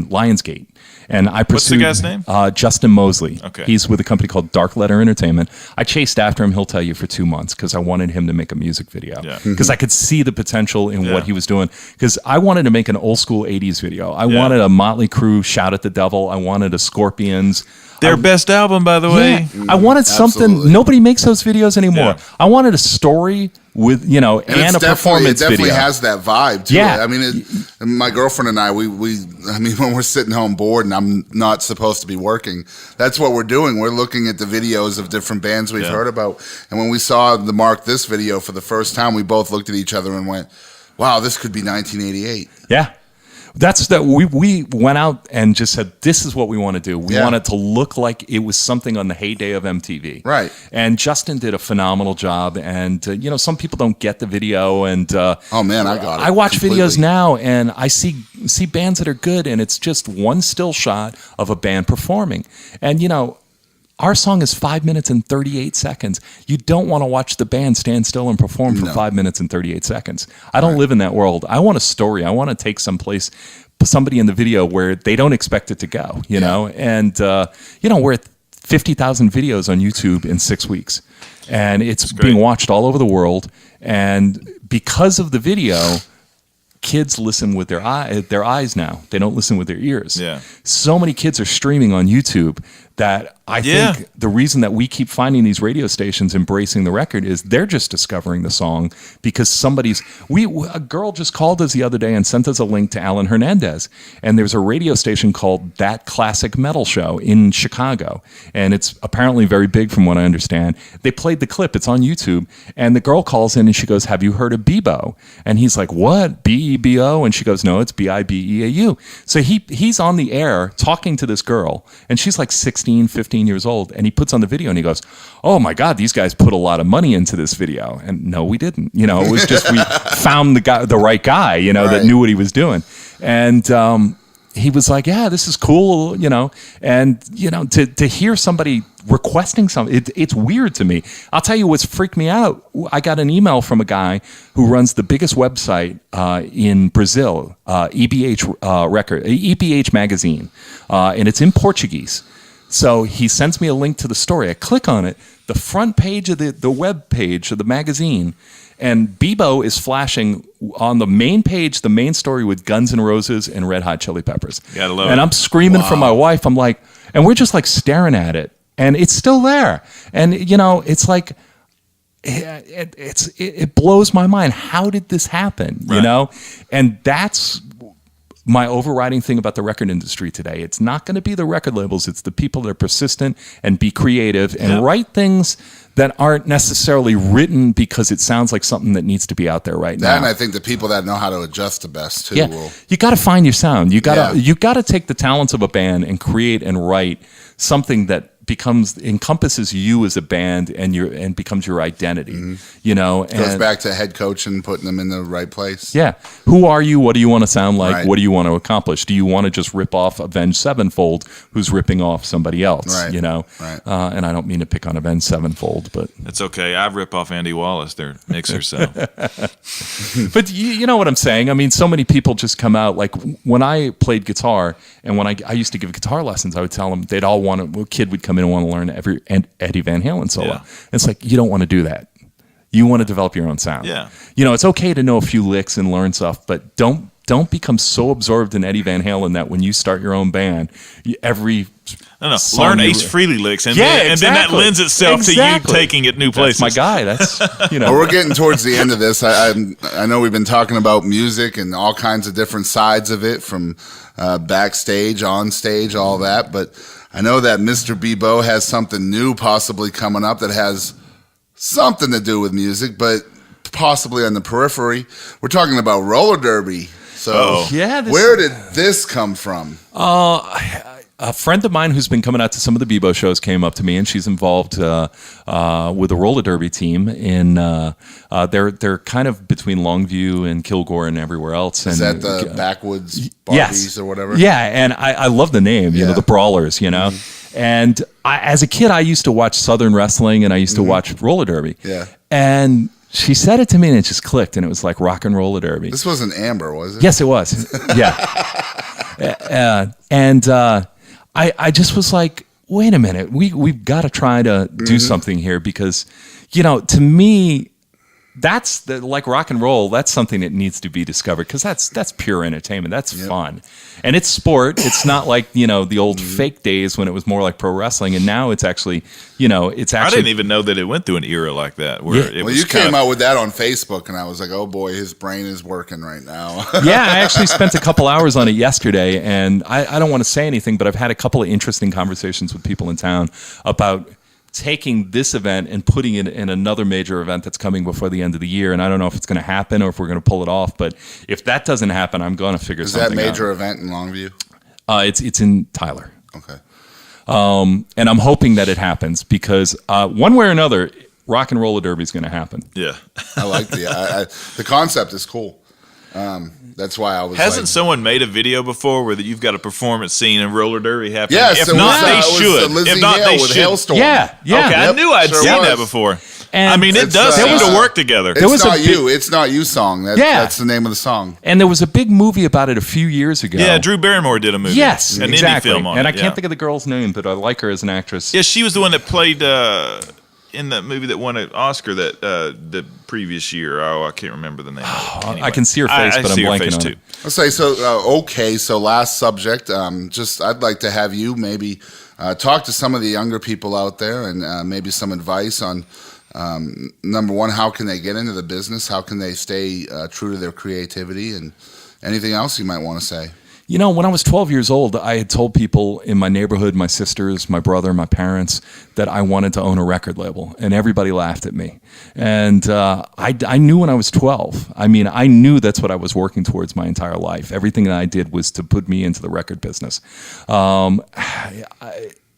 Lionsgate. And I pursued. What's the guy's name? Justin Mosley. Okay. He's with a company called Dark Letter Entertainment. I chased after him, he'll tell you, for 2 months because I wanted him to make a music video. Because I could see the potential in what he was doing. Because I wanted to make an old school 80s video. I wanted a Motley Crue Shout at the Devil. I wanted a Scorpions. Their best album, by the way. I wanted something. Absolutely. Nobody makes those videos anymore. Yeah. I wanted a story with and a performance it definitely video. has that vibe too. Yeah. I mean, my girlfriend and I, we when we're sitting home bored and I'm not supposed to be working, that's what we're doing. We're looking at the videos of different bands we've heard about, and when we saw the Mark This video for the first time, we both looked at each other and went, "Wow, this could be 1988." Yeah. That's that we went out and just said, this is what we want to do. We want it to look like it was something on the heyday of MTV. Right. And Justin did a phenomenal job. And, some people don't get the video. And Oh man, I got it. I watch completely. videos now and I see bands that are good, and it's just one still shot of a band performing. And, our song is 5 minutes and 38 seconds. You don't want to watch the band stand still and perform for 5 minutes and 38 seconds. I don't live in that world. I want a story. I want to take somebody in the video where they don't expect it to go, know? And, we're at 50,000 videos on YouTube in 6 weeks. And it's being watched all over the world. And because of the video, kids listen with their eyes now. They don't listen with their ears. Yeah. So many kids are streaming on YouTube that I think the reason that we keep finding these radio stations embracing the record is they're just discovering the song because a girl just called us the other day and sent us a link to Alan Hernandez, and there's a radio station called That Classic Metal Show in Chicago, and it's apparently very big from what I understand. They played the clip, it's on YouTube, and the girl calls in and she goes, "Have you heard of Bibeau?" And he's like, "What? B-E-B-O?" And she goes, "No, it's B-I-B-E-A-U." So he's on the air talking to this girl, and she's like 16, 15 years old, and he puts on the video and he goes, "Oh my God, these guys put a lot of money into this video." And no, we didn't. It was just we found the right guy, that knew what he was doing. And he was like, "Yeah, this is cool," and to hear somebody requesting something, it's weird to me. I'll tell you what's freaked me out. I got an email from a guy who runs the biggest website in Brazil, EPH magazine, and it's in Portuguese. So he sends me a link to the story. I click on it, the front page of the web page of the magazine, and Bibeau is flashing on the main page, the main story with Guns N' Roses and Red Hot Chili Peppers. Gotta love and it. I'm screaming for my wife. I'm like, and we're just like staring at it, and it's still there. And it's like, it blows my mind. How did this happen? Right. And that's my overriding thing about the record industry today. It's not going to be the record labels. It's the people that are persistent and be creative and write things that aren't necessarily written because it sounds like something that needs to be out there right now. And I think the people that know how to adjust the best too will. You got to find your sound. You got to take the talents of a band and create and write something that encompasses you as a band and becomes your identity. Goes back to head coach and putting them in the right place. Yeah. Who are you? What do you want to sound like? Right. What do you want to accomplish? Do you want to just rip off Avenged Sevenfold, who's ripping off somebody else? Right. Right. And I don't mean to pick on Avenged Sevenfold, but It's okay. I rip off Andy Wallace, their mixer, so. but you know what I'm saying? I mean, so many people just come out, like when I played guitar and when I used to give guitar lessons, I would tell them they'd all a kid would come in and want to learn every Eddie Van Halen solo. Yeah. It's like, you don't want to do that. You want to develop your own sound. Yeah. It's okay to know a few licks and learn stuff, but don't become so absorbed in Eddie Van Halen that when you start your own band, every song learn you- Ace Frehley licks, and, Yeah, then, and then that exactly. lends itself to you taking it new places. That's my guy. That's Well, we're getting towards the end of this. I know we've been talking about music and all kinds of different sides of it, from backstage, on stage, all that. But I know that Mr. Bibeau has something new possibly coming up that has something to do with music, but possibly on the periphery. We're talking about roller derby. So Yeah, where did this come from? A friend of mine who's been coming out to some of the Bibeau shows came up to me, and she's involved with the roller derby team. They're kind of between Longview and Kilgore and everywhere else. Is and, that the Backwoods Barbies yes. or whatever? Yeah, and I love the name, Yeah. the Brawlers, And as a kid, I used to watch Southern wrestling, and I used to watch roller derby. Yeah. And she said it to me, and it just clicked, and it was like rock and roller derby. This wasn't Amber, was it? Yes, it was. Yeah. I just was like, wait a minute, we've got to try to do something here because, to me, that's like rock and roll. That's something that needs to be discovered because that's pure entertainment. That's fun, and it's sport. It's not like the old fake days when it was more like pro wrestling, and now it's actually it's actually. I didn't even know that it went through an era like that. Where it was you came out with that on Facebook, and I was like, oh boy, his brain is working right now. Yeah, I actually spent a couple hours on it yesterday, and I don't want to say anything, but I've had a couple of interesting conversations with people in town about taking this event and putting it in another major event that's coming before the end of the year. And I don't know if it's going to happen or if we're going to pull it off. But if that doesn't happen, I'm going to figure something out. Is that major event in Longview? It's in Tyler. Okay. And I'm hoping that it happens because one way or another, rock and roller derby is going to happen. Yeah. I like the concept is cool. That's why I was. Hasn't someone made a video before where you've got a performance scene in roller derby happening? Yes, if not, they should. Lizzie If not, Hale they with should. Hailstorm. Yeah. Okay, I knew I'd Sure seen was. that before. And I mean, it It's, does seem there was to a- work together. It's was a not big- you. It's not you song. That's the name of the song. And there was a big movie about it a few years ago. Yeah, Drew Barrymore did a movie. Yes, an exactly. indie film on and it. I can't think of the girl's name, but I like her as an actress. Yeah, she was the one that played in that movie that won an Oscar that the previous year. Oh, I can't remember the name. of it. Anyway, I can see her face, but I'm see her blanking face on too. it. Let's say so. So last subject. I'd like to have you maybe talk to some of the younger people out there and maybe some advice on number one, how can they get into the business? How can they stay true to their creativity and anything else you might want to say? When I was 12 years old, I had told people in my neighborhood, my sisters, my brother, my parents, that I wanted to own a record label, and everybody laughed at me. And I knew when I was 12. I mean, I knew that's what I was working towards my entire life. Everything that I did was to put me into the record business.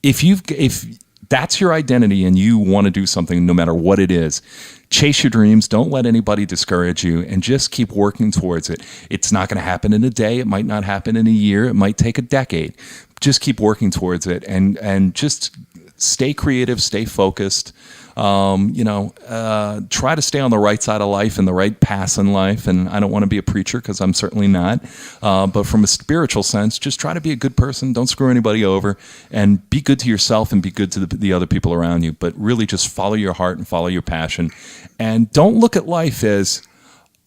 If that's your identity and you want to do something, no matter what it is, chase your dreams. Don't let anybody discourage you and just keep working towards it. It's not going to happen in a day. It might not happen in a year. It might take a decade. Just keep working towards it and just stay creative, stay focused. Try to stay on the right side of life and the right path in life. And I don't want to be a preacher because I'm certainly not. But from a spiritual sense, just try to be a good person. Don't screw anybody over and be good to yourself and be good to the other people around you. But really just follow your heart and follow your passion. And don't look at life as,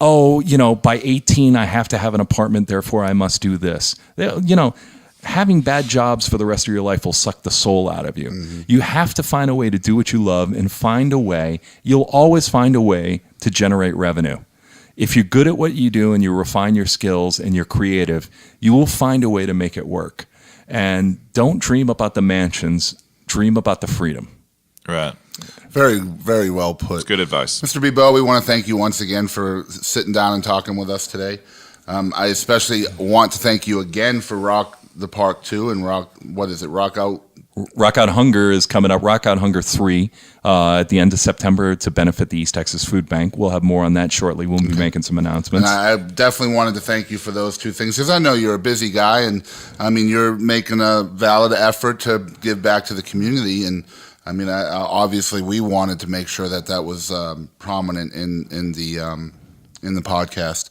by 18, I have to have an apartment, therefore I must do this. Having bad jobs for the rest of your life will suck the soul out of you. Mm-hmm. You have to find a way to do what you love and find a way. You'll always find a way to generate revenue. If you're good at what you do and you refine your skills and you're creative, you will find a way to make it work. And don't dream about the mansions. Dream about the freedom. Right. Very, very well put. That's good advice. Mr. Bibeau, we want to thank you once again for sitting down and talking with us today. I especially want to thank you again for Rock the Park 2 and Rock Out? Rock Out Hunger is coming up. Rock Out Hunger 3 at the end of September to benefit the East Texas Food Bank. We'll have more on that shortly. We'll be making some announcements. And I definitely wanted to thank you for those two things because I know you're a busy guy and I mean you're making a valid effort to give back to the community and I mean obviously we wanted to make sure that was prominent in the podcast.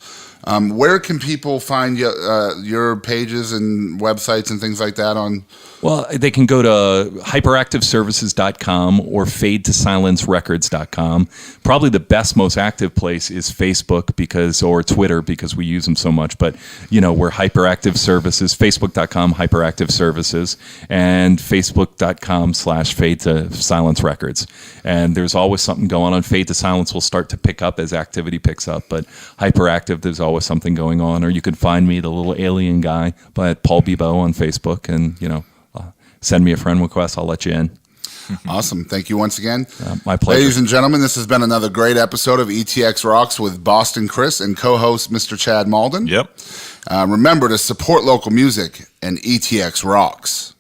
Where can people find your pages and websites and things like that on? Well, they can go to hyperactiveservices.com or fadetosilencerecords.com. Probably the best, most active place is Facebook or Twitter because we use them so much. But, we're Hyperactive Services, Facebook.com, Hyperactive Services, and Facebook.com/fadetosilencerecords. And there's always something going on. Fade to Silence will start to pick up as activity picks up. But Hyperactive, there's always something going on. Or you can find me, the little alien guy, by Paul Bibeau on Facebook. And, send me a friend request. I'll let you in. Awesome. Thank you once again. My pleasure. Ladies and gentlemen, this has been another great episode of ETX Rocks with Boston Chris and co-host Mr. Chad Malden. Yep. Remember to support local music and ETX Rocks.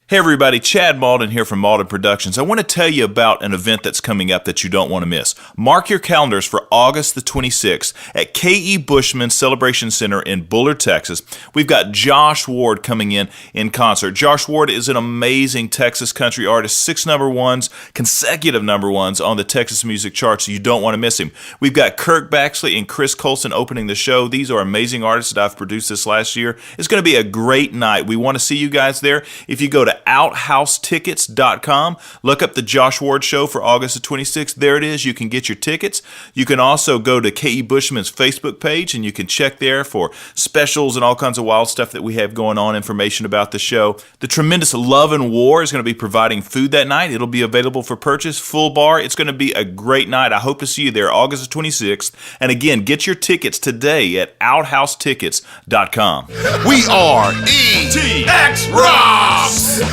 Hey everybody, Chad Malden here from Malden Productions. I want to tell you about an event that's coming up that you don't want to miss. Mark your calendars for August the 26th at K.E. Bushman Celebration Center in Bullard, Texas. We've got Josh Ward coming in concert. Josh Ward is an amazing Texas country artist, 6 number ones, consecutive number ones on the Texas music charts, so you don't want to miss him. We've got Kirk Baxley and Chris Colson opening the show. These are amazing artists that I've produced this last year. It's going to be a great night. We want to see you guys there. If you go to OutHouseTickets.com. Look up the Josh Ward Show for August the 26th. There it is. You can get your tickets. You can also go to K.E. Bushman's Facebook page, and you can check there for specials and all kinds of wild stuff that we have going on, information about the show. The Tremendous Love and War is going to be providing food that night. It'll be available for purchase, full bar. It's going to be a great night. I hope to see you there August the 26th. And again, get your tickets today at OutHouseTickets.com. We are ETX ROCKS!